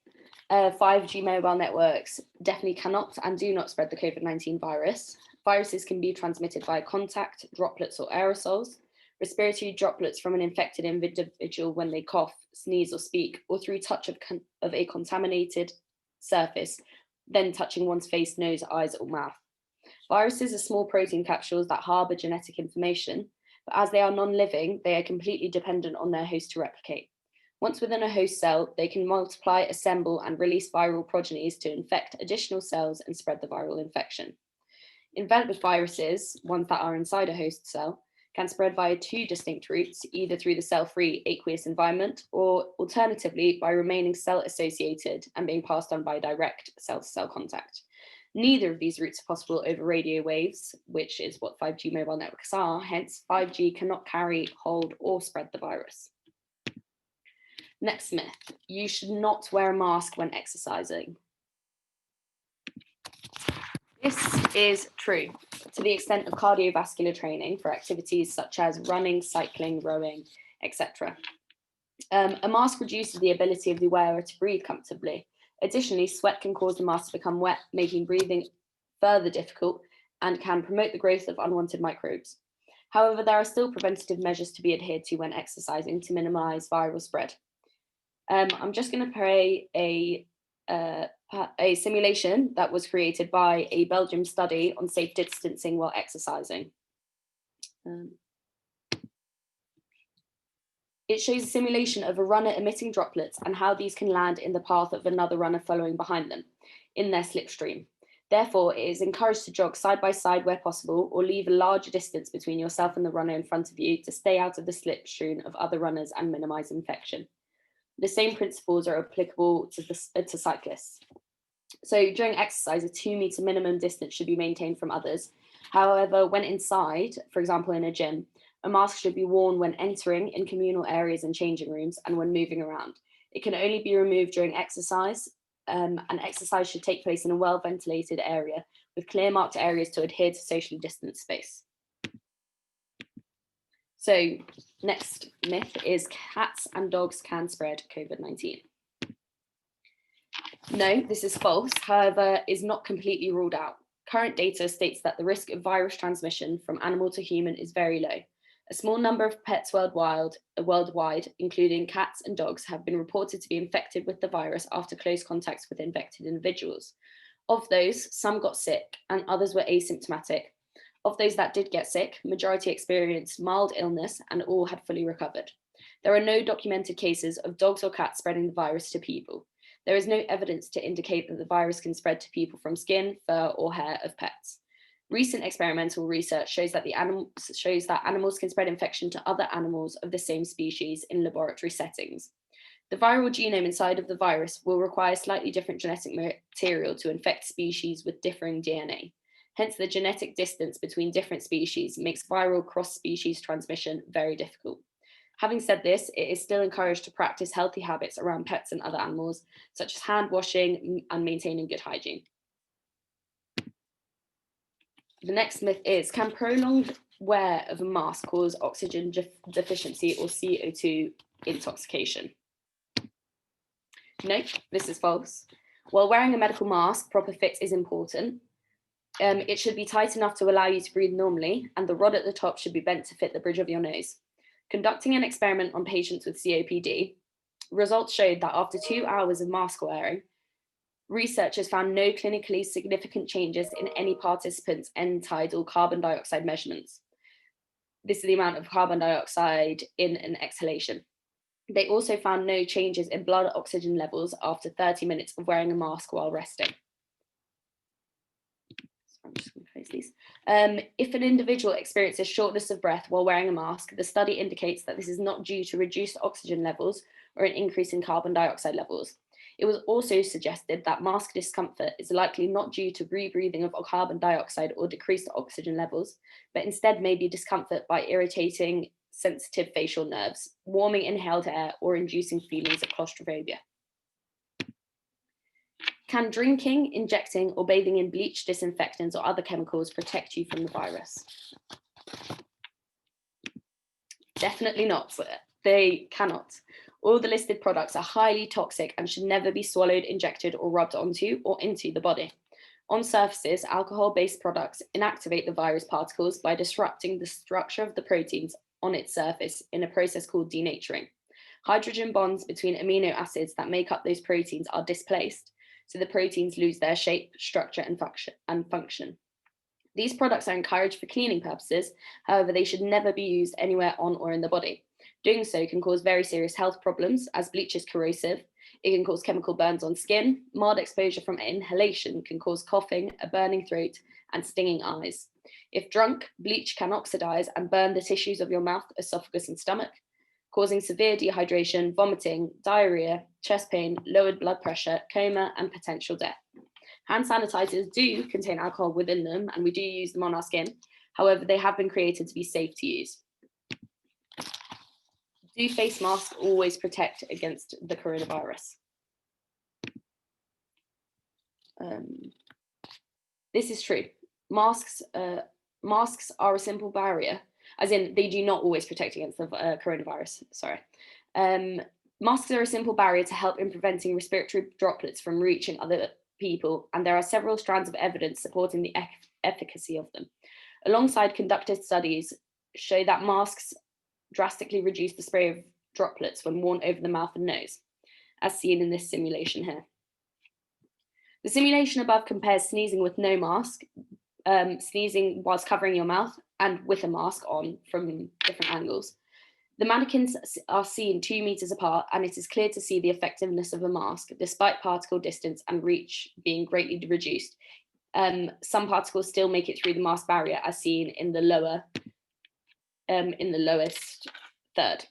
Speaker 12: 5G mobile networks definitely cannot and do not spread the COVID-19 virus. Viruses can be transmitted via contact, droplets or aerosols. respiratory droplets from an infected individual when they cough, sneeze, or speak, or through touch of a contaminated surface, then touching one's face, nose, eyes, or mouth. Viruses are small protein capsules that harbour genetic information, but as they are non-living, they are completely dependent on their host to replicate. Once within a host cell, they can multiply, assemble, and release viral progenies to infect additional cells and spread the viral infection. Enveloped viruses, ones that are inside a host cell, can spread via two distinct routes, either through the cell-free aqueous environment or alternatively by remaining cell-associated and being passed on by direct cell-to-cell contact. Neither of these routes are possible over radio waves, which is what 5G mobile networks are, hence 5G cannot carry, hold, or spread the virus. Next myth, you should not wear a mask when exercising. This is true to the extent of cardiovascular training for activities such as running, cycling, rowing, etc. A mask reduces the ability of the wearer to breathe comfortably. Additionally, sweat can cause the mask to become wet, making breathing further difficult and can promote the growth of unwanted microbes. However, there are still preventative measures to be adhered to when exercising to minimize viral spread. I'm just going to play a simulation that was created by a Belgium study on safe distancing while exercising. It shows a simulation of a runner emitting droplets and how these can land in the path of another runner following behind them in their slipstream. Therefore, it is encouraged to jog side by side where possible or leave a larger distance between yourself and the runner in front of you to stay out of the slipstream of other runners and minimize infection. The same principles are applicable to cyclists. So during exercise, a 2-meter minimum distance should be maintained from others. However, when inside, for example, in a gym, a mask should be worn when entering in communal areas and changing rooms and when moving around. It can only be removed during exercise, and exercise should take place in a well-ventilated area with clear marked areas to adhere to socially distanced space. So next myth is cats and dogs can spread COVID-19. No, this is false, however, is not completely ruled out. Current data states that the risk of virus transmission from animal to human is very low. A small number of pets worldwide, including cats and dogs, have been reported to be infected with the virus after close contacts with infected individuals. Of those, some got sick and others were asymptomatic. Of those that did get sick, majority experienced mild illness and all had fully recovered. There are no documented cases of dogs or cats spreading the virus to people. There is no evidence to indicate that the virus can spread to people from skin, fur, or hair of pets. Recent experimental research shows that animals can spread infection to other animals of the same species in laboratory settings. The viral genome inside of the virus will require slightly different genetic material to infect species with differing DNA. Hence, the genetic distance between different species makes viral cross-species transmission very difficult. Having said this, it is still encouraged to practice healthy habits around pets and other animals, such as hand washing and maintaining good hygiene. The next myth is, can prolonged wear of a mask cause oxygen deficiency or CO2 intoxication? No, this is false. While wearing a medical mask, proper fit is important. It should be tight enough to allow you to breathe normally, and the rod at the top should be bent to fit the bridge of your nose. Conducting an experiment on patients with COPD, results showed that after 2 hours of mask wearing, researchers found no clinically significant changes in any participants' end-tidal carbon dioxide measurements. This is the amount of carbon dioxide in an exhalation. They also found no changes in blood oxygen levels after 30 minutes of wearing a mask while resting. I'm just going to close these. If an individual experiences shortness of breath while wearing a mask, the study indicates that this is not due to reduced oxygen levels or an increase in carbon dioxide levels. It was also suggested that mask discomfort is likely not due to rebreathing of carbon dioxide or decreased oxygen levels, but instead may be discomfort by irritating sensitive facial nerves, warming inhaled air, or inducing feelings of claustrophobia. Can drinking, injecting, or bathing in bleach, disinfectants, or other chemicals protect you from the virus? Definitely not. They cannot. All the listed products are highly toxic and should never be swallowed, injected, or rubbed onto or into the body. On surfaces, alcohol-based products inactivate the virus particles by disrupting the structure of the proteins on its surface in a process called denaturing. Hydrogen bonds between amino acids that make up those proteins are displaced, so the proteins lose their shape, structure, and function. These products are encouraged for cleaning purposes, however, they should never be used anywhere on or in the body. Doing so can cause very serious health problems, as bleach is corrosive. It can cause chemical burns on skin. Mild exposure from inhalation can cause coughing, a burning throat, and stinging eyes. If drunk, bleach can oxidize and burn the tissues of your mouth, esophagus, and stomach, causing severe dehydration, vomiting, diarrhea, chest pain, lowered blood pressure, coma, and potential death. Hand sanitizers do contain alcohol within them, and we do use them on our skin. However, they have been created to be safe to use. Do face masks always protect against the coronavirus? This is true. Masks are a simple barrier, as in they do not always protect against the coronavirus, sorry. Masks are a simple barrier to help in preventing respiratory droplets from reaching other people, and there are several strands of evidence supporting the efficacy of them. Alongside conducted studies show that masks drastically reduce the spray of droplets when worn over the mouth and nose, as seen in this simulation here. The simulation above compares sneezing with no mask, sneezing whilst covering your mouth, and with a mask on from different angles. The mannequins are seen 2 meters apart, and it is clear to see the effectiveness of a mask, despite particle distance and reach being greatly reduced. Some particles still make it through the mask barrier, as seen in the lowest third.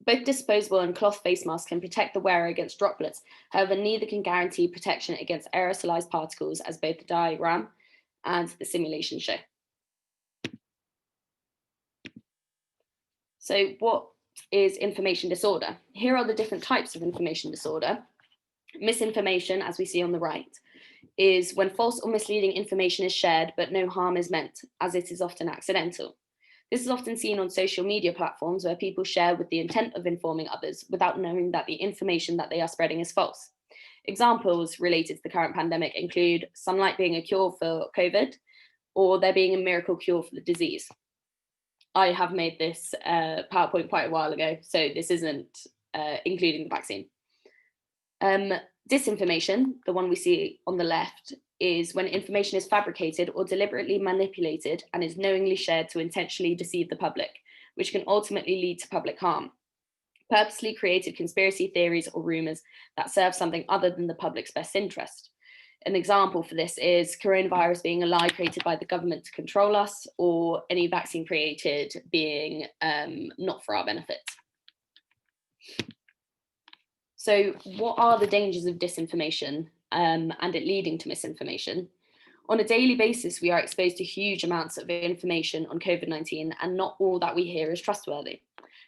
Speaker 12: Both disposable and cloth face masks can protect the wearer against droplets. However, neither can guarantee protection against aerosolized particles, as both the diagram and the simulation show. So what is information disorder? Here are the different types of information disorder. Misinformation, as we see on the right, is when false or misleading information is shared, but no harm is meant, as it is often accidental. This is often seen on social media platforms where people share with the intent of informing others without knowing that the information that they are spreading is false. Examples related to the current pandemic include sunlight being a cure for COVID, or there being a miracle cure for the disease. I have made this PowerPoint quite a while ago, so this isn't including the vaccine. Disinformation, the one we see on the left, is when information is fabricated or deliberately manipulated and is knowingly shared to intentionally deceive the public, which can ultimately lead to public harm. Purposely created conspiracy theories or rumours that serve something other than the public's best interest. An example for this is coronavirus being a lie created by the government to control us, or any vaccine created being not for our benefit. So what are the dangers of disinformation and it leading to misinformation? On a daily basis, we are exposed to huge amounts of information on COVID-19, and not all that we hear is trustworthy.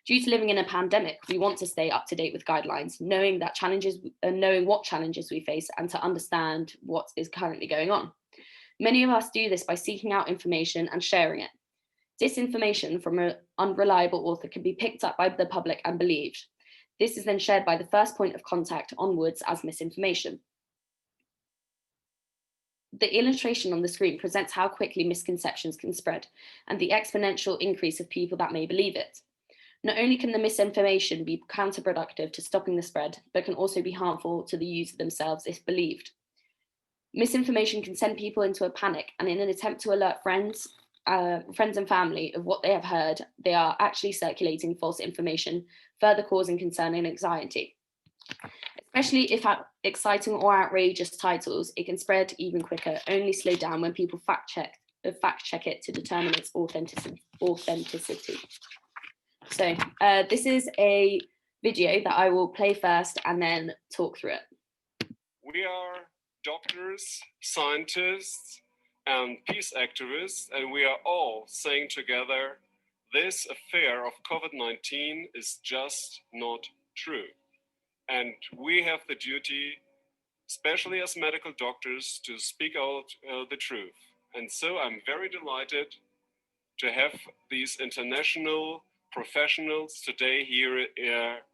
Speaker 12: Due to living in a pandemic, we want to stay up to date with guidelines, knowing what challenges we face and to understand what is currently going on. Many of us do this by seeking out information and sharing it. Disinformation from an unreliable author can be picked up by the public and believed. This is then shared by the first point of contact onwards as misinformation. The illustration on the screen presents how quickly misconceptions can spread and the exponential increase of people that may believe it. Not only can the misinformation be counterproductive to stopping the spread, but can also be harmful to the user themselves if believed. Misinformation can send people into a panic, and in an attempt to alert friends and family of what they have heard, they are actually circulating false information, further causing concern and anxiety. Especially if at exciting or outrageous titles, it can spread even quicker, only slow down when people fact check it to determine its authenticity. So this is a video that I will play first and then talk through it.
Speaker 13: We are doctors, scientists, and peace activists, and we are all saying together, this affair of COVID-19 is just not true. And we have the duty, especially as medical doctors, to speak out the truth. And so I'm very delighted to have these international professionals today here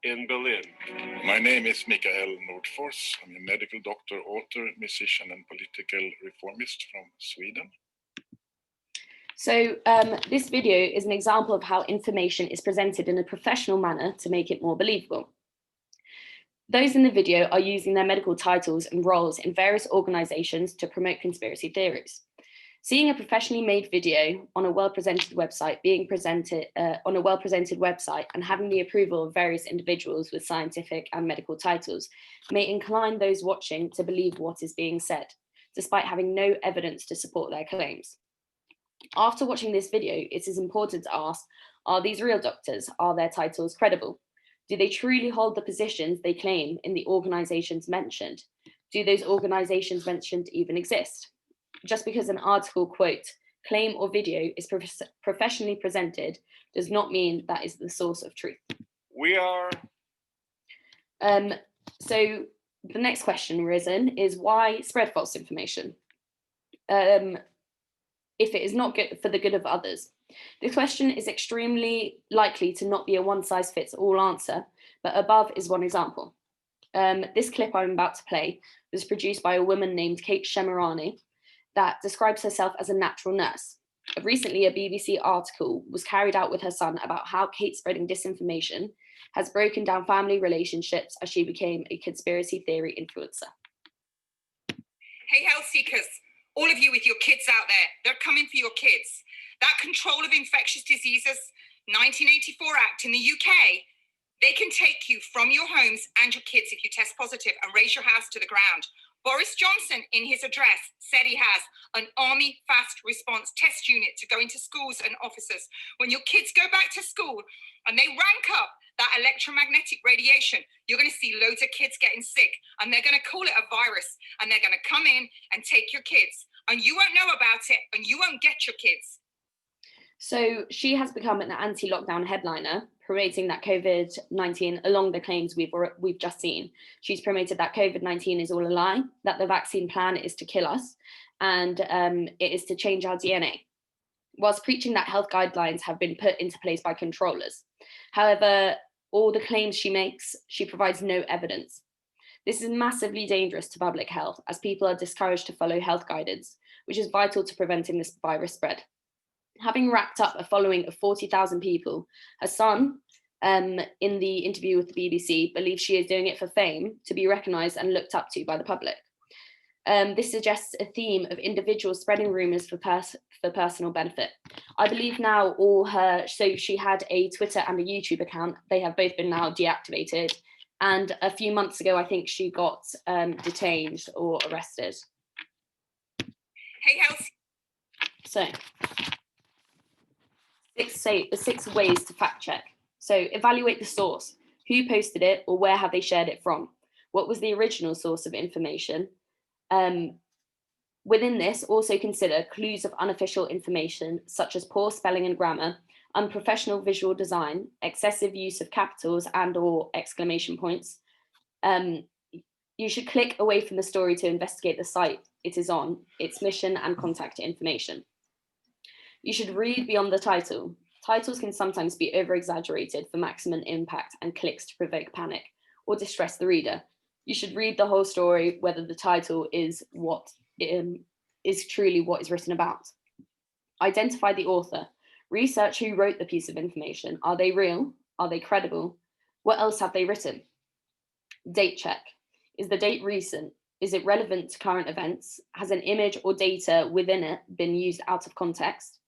Speaker 13: in Berlin.
Speaker 14: My name is Mikael Nordfors. I'm a medical doctor, author, musician, and political reformist from Sweden.
Speaker 12: So this video is an example of how information is presented in a professional manner to make it more believable. Those in the video are using their medical titles and roles in various organisations to promote conspiracy theories. Seeing a professionally made video on a well-presented website being presented on a well-presented website and having the approval of various individuals with scientific and medical titles may incline those watching to believe what is being said, despite having no evidence to support their claims. After watching this video, it is important to ask, are these real doctors? Are their titles credible? Do they truly hold the positions they claim in the organisations mentioned? Do those organisations mentioned even exist? Just because an article, quote, claim or video is professionally presented does not mean that is the source of truth.
Speaker 13: We are.
Speaker 12: So the next question risen is why spread false information? If it is not good for the good of others. The question is extremely likely to not be a one-size-fits-all answer, but above is one example. This clip I'm about to play was produced by a woman named Kate Shemirani that describes herself as a natural nurse. Recently, a BBC article was carried out with her son about how Kate spreading disinformation has broken down family relationships as she became a conspiracy theory influencer.
Speaker 15: Hey, health seekers, all of you with your kids out there, they're coming for your kids. That Control of Infectious Diseases 1984 Act in the UK, they can take you from your homes and your kids if you test positive and raise your house to the ground. Boris Johnson, in his address, said he has an Army Fast Response Test Unit to go into schools and offices. When your kids go back to school and they rank up that electromagnetic radiation, you're going to see loads of kids getting sick and they're going to call it a virus and they're going to come in and take your kids and you won't know about it and you won't get your kids.
Speaker 12: So she has become an anti-lockdown headliner, promoting that COVID-19 along the claims we've just seen. She's promoted that COVID-19 is all a lie, that the vaccine plan is to kill us, and it is to change our DNA, whilst preaching that health guidelines have been put into place by controllers. However, all the claims she makes, she provides no evidence. This is massively dangerous to public health as people are discouraged to follow health guidance, which is vital to preventing this virus spread. Having racked up a following of 40,000 people, her son, in the interview with the BBC, believes she is doing it for fame, to be recognised and looked up to by the public. This suggests a theme of individuals spreading rumours for personal benefit. I believe now so she had a Twitter and a YouTube account. They have both been now deactivated. And a few months ago, I think she got detained or arrested.
Speaker 15: Hey, health.
Speaker 12: So. 6 ways to fact check. So evaluate the source. Who posted it or where have they shared it from? What was the original source of information? Within this, also consider clues of unofficial information, such as poor spelling and grammar, unprofessional visual design, excessive use of capitals and or exclamation points. You should click away from the story to investigate the site it is on, its mission and contact information. You should read beyond the title. Titles can sometimes be over-exaggerated for maximum impact and clicks to provoke panic or distress the reader. You should read the whole story, whether the title is truly what is written about. Identify the author. Research who wrote the piece of information. Are they real? Are they credible? What else have they written? Date check. Is the date recent? Is it relevant to current events? Has an image or data within it been used out of context?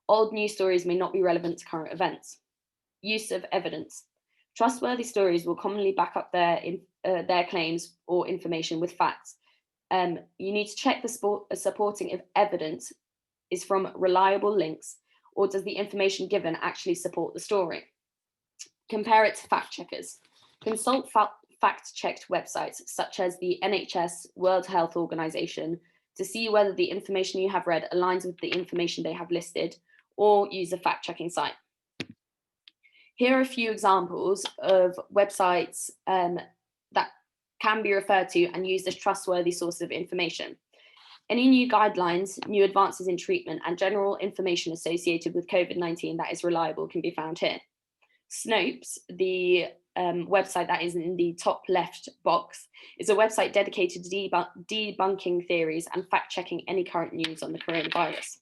Speaker 12: Old news stories may not be relevant to current events. Use of evidence. Trustworthy stories will commonly back up their claims or information with facts. You need to check the supporting evidence is from reliable links, or does the information given actually support the story? Compare it to fact checkers. Consult fact-checked websites such as the NHS, World Health Organization, to see whether the information you have read aligns with the information they have listed, or use a fact-checking site. Here are a few examples of websites that can be referred to and used as trustworthy sources of information. Any new guidelines, new advances in treatment, and general information associated with COVID-19 that is reliable can be found here. Snopes, the website that is in the top left box, is a website dedicated to debunking theories and fact-checking any current news on the coronavirus.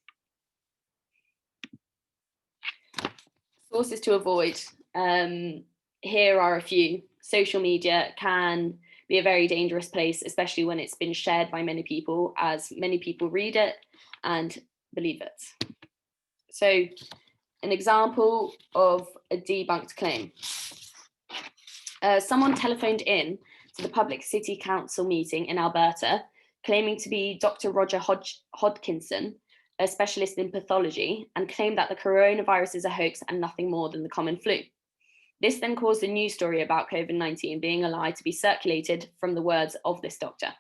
Speaker 12: Sources to avoid. Here are a few. Social media can be a very dangerous place, especially when it's been shared by many people, as many people read it and believe it. So an example of a debunked claim. Someone telephoned in to the public city council meeting in Alberta, claiming to be Dr. Roger Hodkinson, a specialist in pathology, and claimed that the coronavirus is a hoax and nothing more than the common flu. This then caused a news story about COVID-19 being a lie to be circulated from the words of this doctor.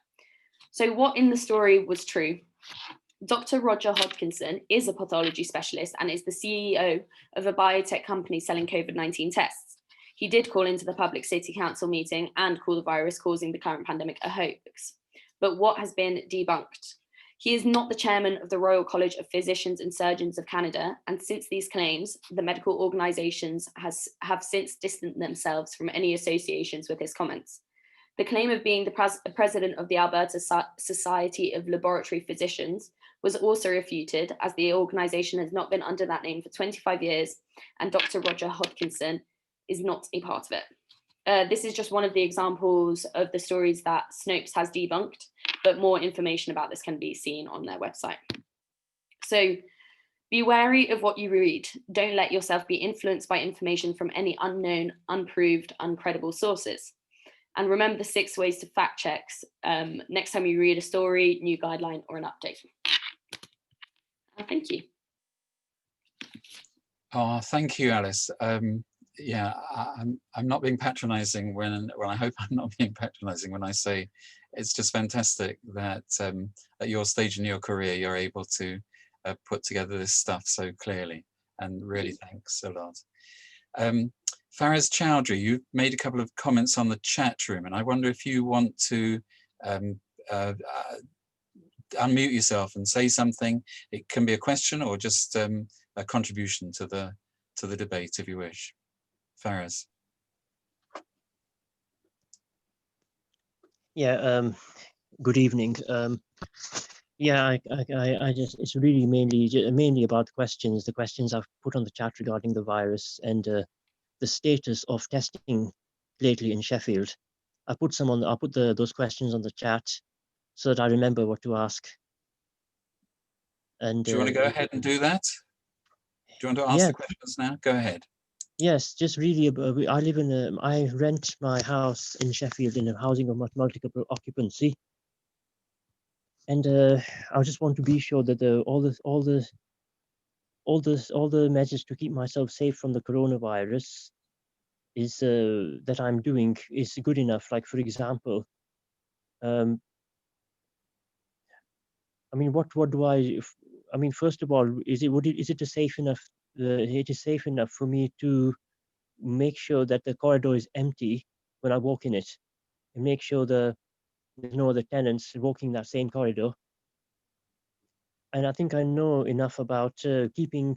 Speaker 12: So what in the story was true? Dr. Roger Hodkinson is a pathology specialist and is the CEO of a biotech company selling COVID-19 tests. He did call into the public city council meeting and call the virus causing the current pandemic a hoax. But what has been debunked? He is not the chairman of the Royal College of Physicians and Surgeons of Canada, and since these claims, the medical organisations have since distanced themselves from any associations with his comments. The claim of being the president of the Alberta Society of Laboratory Physicians was also refuted, as the organisation has not been under that name for 25 years, and Dr. Roger Hodkinson is not a part of it. This is just one of the examples of the stories that Snopes has debunked, but more information about this can be seen on their website. So be wary of what you read. Don't let yourself be influenced by information from any unknown, unproved, uncredible sources. And remember the 6 ways to fact checks next time you read a story, new guideline, or an update. Thank you.
Speaker 1: Oh, thank you, Alice. Yeah, I'm not being patronizing when I hope I'm not being patronizing when I say it's just fantastic that at your stage in your career, you're able to put together this stuff so clearly, and really thanks a lot. Faraz Chowdhury, you made a couple of comments on the chat room, and I wonder if you want to unmute yourself and say something. It can be a question or just a contribution to the debate if you wish. Faraz.
Speaker 16: Yeah, good evening. Yeah, I just, it's really mainly about the questions I've put on the chat regarding the virus and the status of testing lately in Sheffield. I put those questions on the chat so that I remember what to ask. And
Speaker 1: do you want to go ahead and do that? Do you want to ask the questions now? Go ahead. Yes,
Speaker 16: just really, I rent my house in Sheffield in a housing of multiple occupancy. And I just want to be sure that all the measures to keep myself safe from the coronavirus is that I'm doing is good enough. Like, for example, I mean, what do I mean, first of all, is it safe enough? It is safe enough for me to make sure that the corridor is empty when I walk in it, and make sure there's no other tenants walking that same corridor. And I think I know enough about keeping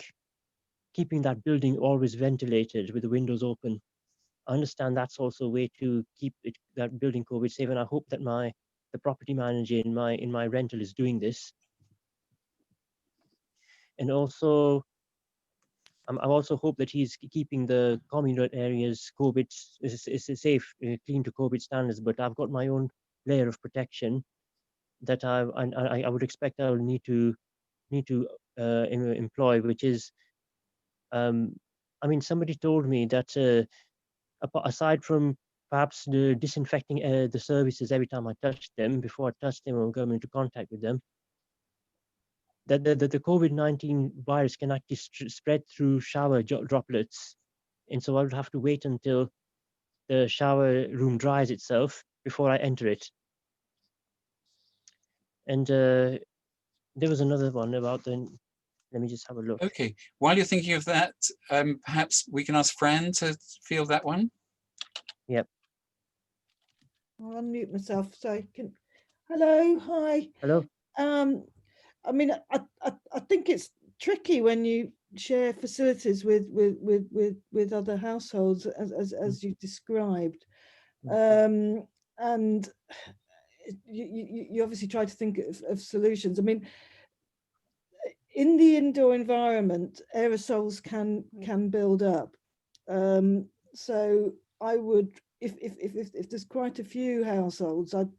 Speaker 16: that building always ventilated with the windows open. I understand that's also a way to keep that building COVID safe, and I hope that the property manager in my rental is doing this. And also, I also hope that he's keeping the communal areas COVID is safe, clean to COVID standards. But I've got my own layer of protection that I would expect I'll need to employ, which is, I mean, somebody told me that aside from perhaps the disinfecting the services every time I touch them, before I touch them or come into contact with them, that the COVID-19 virus can actually spread through shower droplets. And so I would have to wait until the shower room dries itself before I enter it. And there was another one about let me just have a look.
Speaker 1: Okay, while you're thinking of that, perhaps we can ask Fran to field that one.
Speaker 16: Yep.
Speaker 2: I'll unmute myself so I can. Hello, hi.
Speaker 16: Hello.
Speaker 2: I mean, I think it's tricky when you share facilities with other households, as you described, and you obviously try to think of solutions. I mean, in the indoor environment, aerosols can build up. So I would, if there's quite a few households, I'd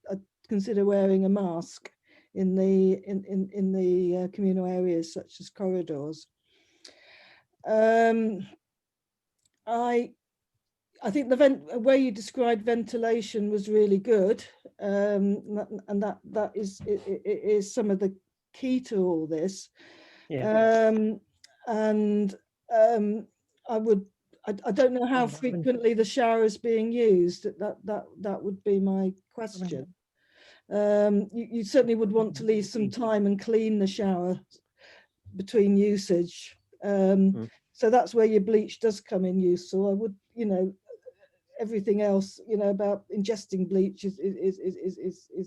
Speaker 2: consider wearing a mask in the communal areas such as corridors. I think the way you described ventilation was really good, and that is some of the key to all this.
Speaker 16: Yeah.
Speaker 2: I don't know how frequently the shower is being used. That would be my question. You certainly would want to leave some time and clean the shower between usage. So that's where your bleach does come in useful. I would, everything else, about ingesting bleach is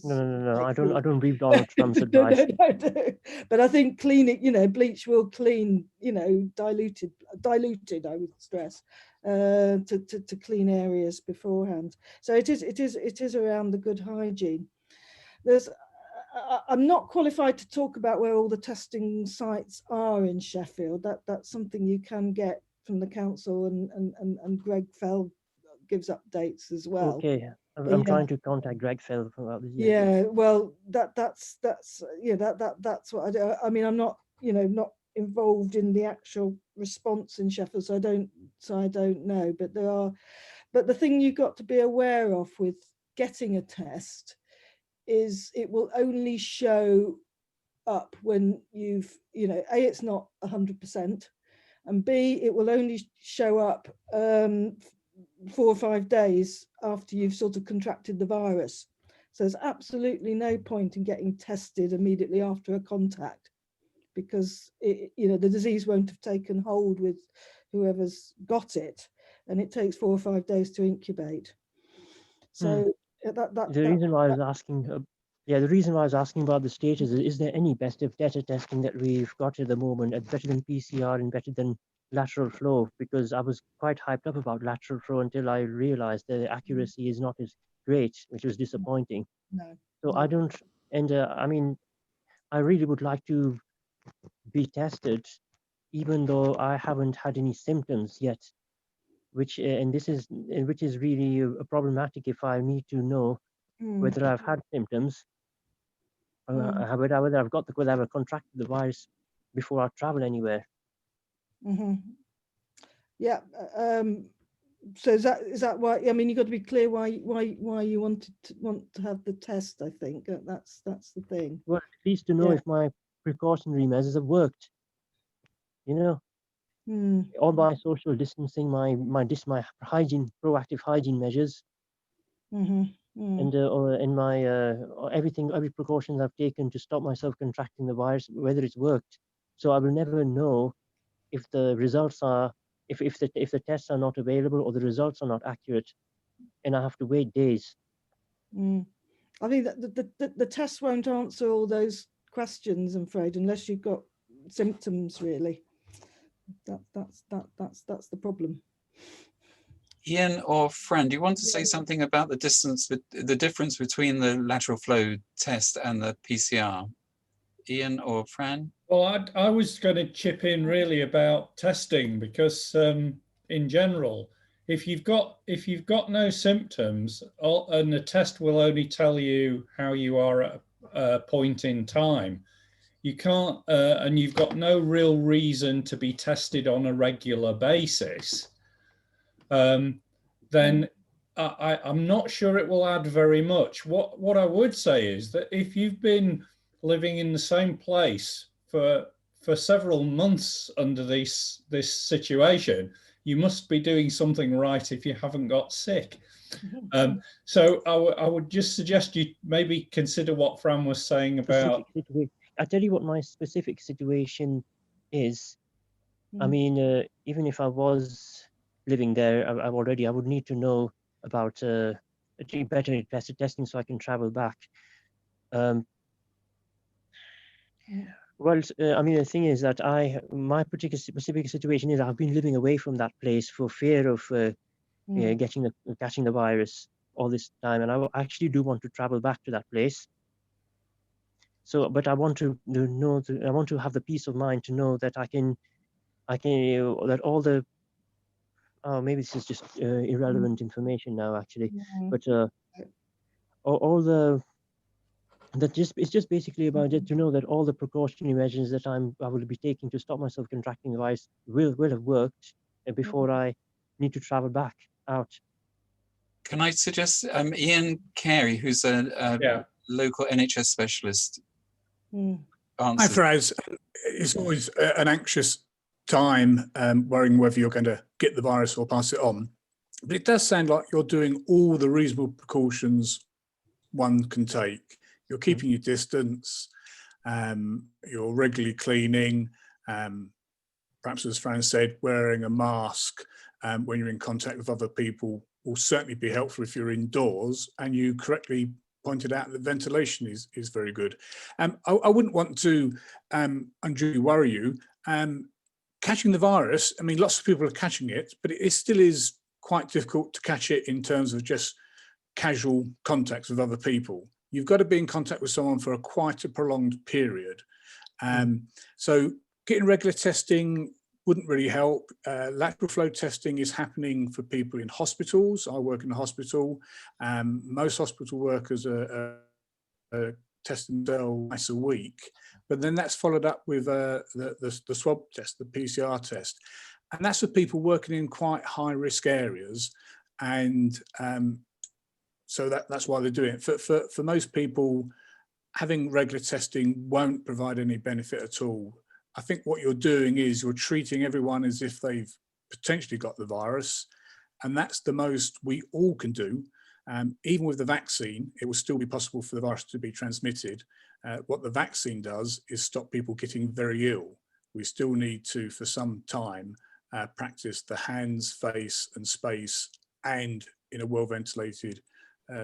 Speaker 16: No. I don't read Donald Trump's advice.
Speaker 2: No. But I think cleaning, bleach will clean, diluted, I would stress, to clean areas beforehand. So it is around the good hygiene. I'm not qualified to talk about where all the testing sites are in Sheffield. That's something you can get from the council, and Greg Fell gives updates as well.
Speaker 16: Okay, I'm trying to contact Greg Fell about this.
Speaker 2: Yeah, well, that's what I do. I mean, I'm not not involved in the actual response in Sheffield, so I don't know. But the thing you've got to be aware of with getting a test is it will only show up when you've, A, it's not 100%, and B, it will only show up 4 or 5 days after you've sort of contracted the virus. So there's absolutely no point in getting tested immediately after a contact, because the disease won't have taken hold with whoever's got it, and it takes 4 or 5 days to incubate. So
Speaker 16: the reason why I was asking about the status is there any best of data testing that we've got at the moment, better than PCR and better than lateral flow? Because I was quite hyped up about lateral flow until I realized the accuracy is not as great, which was disappointing.
Speaker 2: No.
Speaker 16: So I don't, and I mean, I really would like to be tested, even though I haven't had any symptoms yet, which is really problematic if I need to know whether I've had symptoms, whether I've contracted the virus before I travel anywhere.
Speaker 2: Yeah. So is that why? I mean, you've got to be clear why you want to have the test. I think that's the thing.
Speaker 16: Well, at least to know if my precautionary measures have worked. All my social distancing, my hygiene, proactive hygiene measures, and my every precaution I've taken to stop myself contracting the virus, whether it's worked. So I will never know if the results are, if the tests are not available or the results are not accurate, and I have to wait days.
Speaker 2: I think that the test won't answer all those questions, I'm afraid, unless you've got symptoms. Really, that's the problem.
Speaker 1: Ian or Fran, do you want to say something about the difference between the lateral flow test and the PCR? Ian or Fran?
Speaker 3: Well, I was going to chip in really about testing, because in general, if you've got no symptoms, and the test will only tell you how you are at a point in time, you can't, and you've got no real reason to be tested on a regular basis, then I'm not sure it will add very much. What I would say is that if you've been living in the same place for several months under this situation, you must be doing something right if you haven't got sick. So I would just suggest you maybe consider what Fran was saying about.
Speaker 16: I tell you what my specific situation is. I mean, even if I was living there, I would need to know about better testing so I can travel back. Well, I mean, the thing is that my particular specific situation is I've been living away from that place for fear of catching the virus all this time, and I actually do want to travel back to that place. So, but I want to know, I want to have the peace of mind to know that I can, that all the, oh, maybe this is just irrelevant information now, actually, but all the, it's just basically about it to know that all the precautionary measures that I will be taking to stop myself contracting the virus will have worked before I need to travel back out.
Speaker 1: Can I suggest Ian Carey, who's a local NHS specialist?
Speaker 17: Hi, Fraz. It's always an anxious time worrying whether you're going to get the virus or pass it on. But it does sound like you're doing all the reasonable precautions one can take. You're keeping your distance, you're regularly cleaning, perhaps as Fran said, wearing a mask when you're in contact with other people will certainly be helpful if you're indoors, and you correctly pointed out that ventilation is very good. I wouldn't want to unduly worry you. Catching the virus, I mean, lots of people are catching it, but it still is quite difficult to catch it in terms of just casual contacts with other people. You've got to be in contact with someone for quite a prolonged period. So getting regular testing wouldn't really help. Lateral flow testing is happening for people in hospitals. I work in a hospital. Most hospital workers are testing themselves twice a week, but then that's followed up with the swab test, the PCR test. And that's for people working in quite high risk areas. And so that's why they're doing it. For most people, having regular testing won't provide any benefit at all. I think what you're doing is you're treating everyone as if they've potentially got the virus, and that's the most we all can do. Even with the vaccine, it will still be possible for the virus to be transmitted. What the vaccine does is stop people getting very ill. We still need to, for some time, practice the hands, face and space, and in a well-ventilated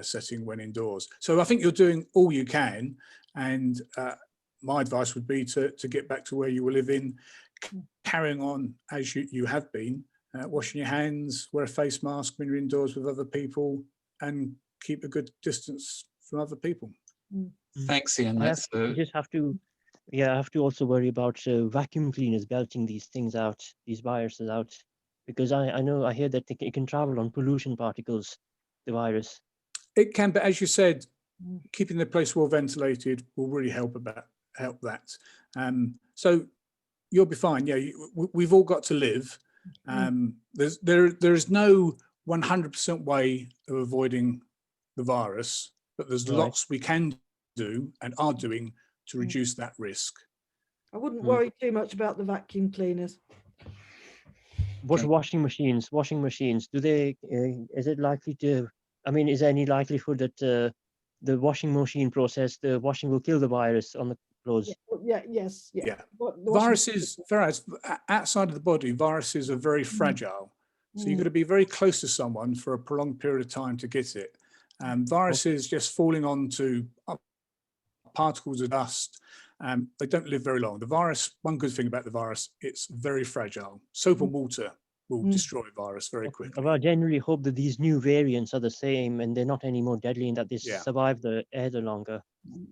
Speaker 17: setting when indoors. So I think you're doing all you can, and my advice would be to get back to where you were living, carrying on as you have been, washing your hands, wear a face mask when you're indoors with other people, and keep a good distance from other people.
Speaker 1: Thanks, Ian.
Speaker 16: I just have to, I have to also worry about vacuum cleaners belching these things out, these viruses out, because I know, I hear that it can travel on pollution particles, the virus.
Speaker 17: It can, but as you said, keeping the place well ventilated will really help that. So you'll be fine. Yeah, we've all got to live. There's no 100% way of avoiding the virus, but there's lots we can do and are doing to reduce that risk.
Speaker 2: I wouldn't worry too much about the vacuum cleaners.
Speaker 16: What washing machines? Washing machines, do they? Is it likely to? I mean, is there any likelihood that the washing machine process, the washing will kill the virus on the clothes?
Speaker 2: Yes.
Speaker 17: Viruses, outside of the body, viruses are very fragile. So you've got to be very close to someone for a prolonged period of time to get it. Viruses just falling onto particles of dust, they don't live very long. The virus, one good thing about the virus, it's very fragile. Soap and water will destroy virus very quickly.
Speaker 16: Well, I generally hope that these new variants are the same and they're not any more deadly and that they survive the air the longer.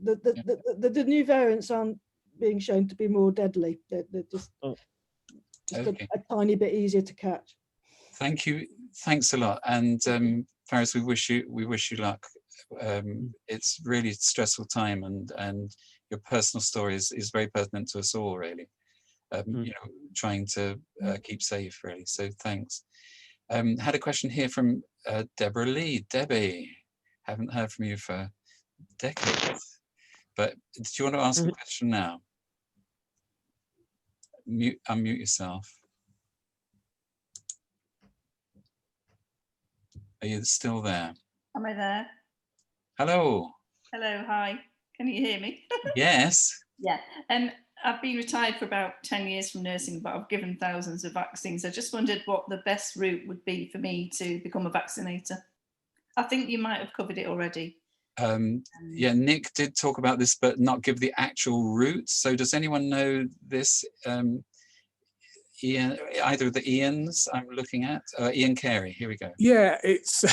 Speaker 2: The new variants aren't being shown to be more deadly. They're just a tiny bit easier to catch.
Speaker 1: Thank you. Thanks a lot. And Faris, we wish you luck. It's really a stressful time, and your personal story is very pertinent to us all, really. You know, trying to keep safe, really. So thanks. Had a question here from Deborah Lee. Debbie, haven't heard from you for decades, but do you want to ask a question now? Unmute yourself. Are you still there?
Speaker 18: Am I there?
Speaker 1: Hello.
Speaker 18: Hello, hi. Can you hear me?
Speaker 1: Yes.
Speaker 18: Yeah. I've been retired for about 10 years from nursing, but I've given thousands of vaccines. I just wondered what the best route would be for me to become a vaccinator. I think you might have covered it already.
Speaker 1: Yeah, Nick did talk about this, but not give the actual route. So does anyone know this? Ian, either of the Ians I'm looking at? Ian Carey, here we go.
Speaker 17: Yeah, it's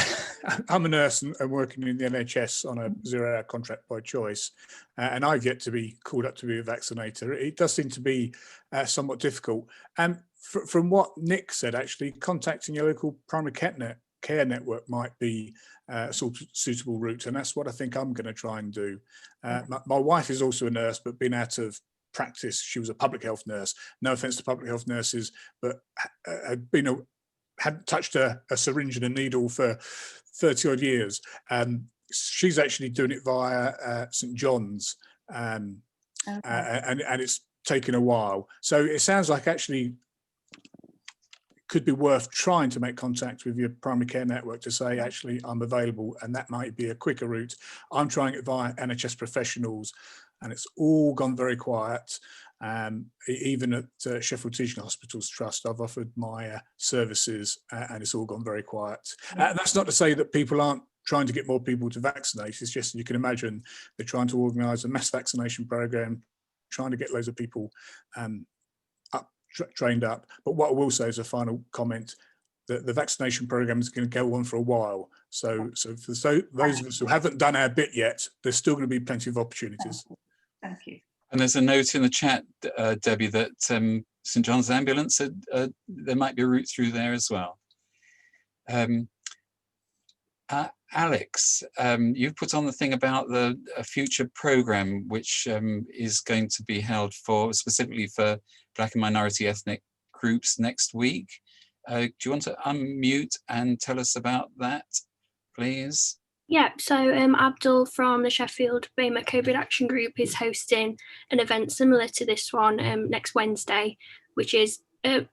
Speaker 17: I'm a nurse and working in the NHS on a 0-hour contract by choice, and I've yet to be called up to be a vaccinator. It does seem to be somewhat difficult. And from what Nick said, actually, contacting your local primary care network might be a sort of suitable route, and that's what I think I'm going to try and do. My wife is also a nurse, but been out of practice. She was a public health nurse. No offence to public health nurses, but hadn't touched a syringe and a needle for 30 odd years. She's actually doing it via St John's, and it's taken a while. So it sounds like actually could be worth trying to make contact with your primary care network to say, actually, I'm available, and that might be a quicker route. I'm trying it via NHS professionals, and it's all gone very quiet. Even at Sheffield Teaching Hospitals Trust, I've offered my services, and it's all gone very quiet. That's not to say that people aren't trying to get more people to vaccinate. It's just, you can imagine, they're trying to organise a mass vaccination programme, trying to get loads of people trained up. But what I will say as a final comment, that the vaccination programme is going to go on for a while. So for those of us who haven't done our bit yet, there's still going to be plenty of opportunities.
Speaker 18: Thank you.
Speaker 1: And there's a note in the chat, Debbie, that St John's Ambulance, there might be a route through there as well. Alex, you've put on the thing about the future programme, which is going to be held specifically for Black and minority ethnic groups next week. Do you want to unmute and tell us about that, please?
Speaker 19: Yeah, so Abdul from the Sheffield BAME COVID Action Group is hosting an event similar to this one next Wednesday, which is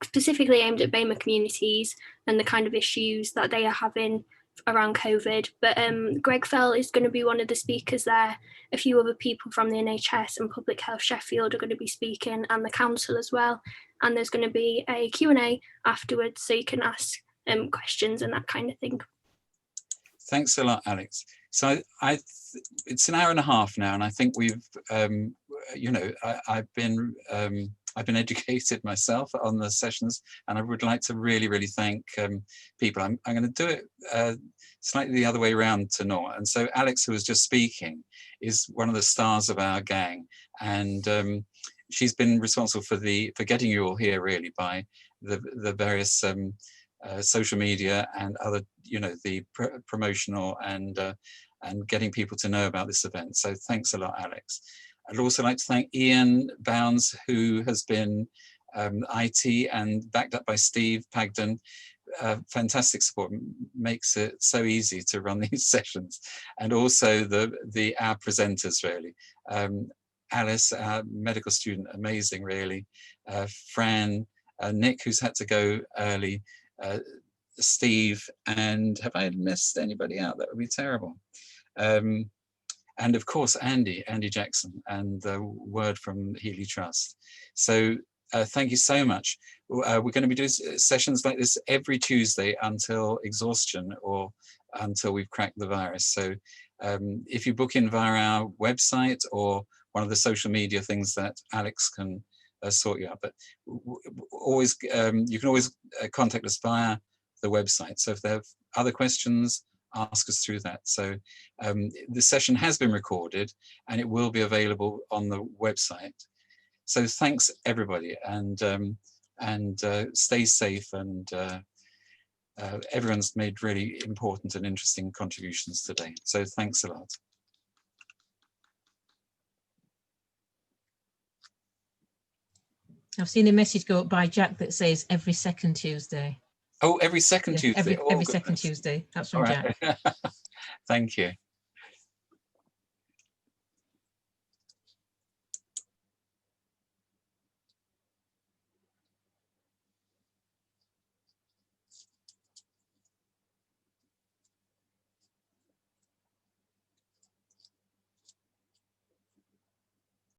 Speaker 19: specifically aimed at BAME communities and the kind of issues that they are having around COVID. But Greg Fell is going to be one of the speakers there. A few other people from the NHS and Public Health Sheffield are going to be speaking, and the council as well. And there's going to be a Q&A afterwards, so you can ask questions and that kind of thing.
Speaker 1: Thanks a lot, Alex. So it's an hour and a half now, and I think we've, I've been educated myself on the sessions, and I would like to really thank people. I'm going to do it slightly the other way around to Noor. And so Alex, who was just speaking, is one of the stars of our gang, and she's been responsible for getting you all here, really, by the various social media and other, the promotional and getting people to know about this event. So thanks a lot, Alex. I'd also like to thank Ian Bounds, who has been IT and backed up by Steve Pagden. Fantastic support, makes it so easy to run these sessions. And also our presenters, really. Alice, our medical student, amazing, really. Fran, Nick, who's had to go early, Steve, and have I missed anybody out? That would be terrible. And of course, Andy Jackson, and the word from Healy Trust. So thank you so much. We're going to be doing sessions like this every Tuesday until exhaustion or until we've cracked the virus. So if you book in via our website or one of the social media things that Alex can sort you out, but always you can always contact us via the website. So if there are other questions, ask us through that. So the session has been recorded and it will be available on the website. So thanks everybody, and stay safe, and everyone's made really important and interesting contributions today. So thanks a lot.
Speaker 11: I've seen a message go up by Jack that says every second Tuesday.
Speaker 1: Oh, every second Tuesday.
Speaker 11: Every second Tuesday. That's from Jack.
Speaker 1: Thank you.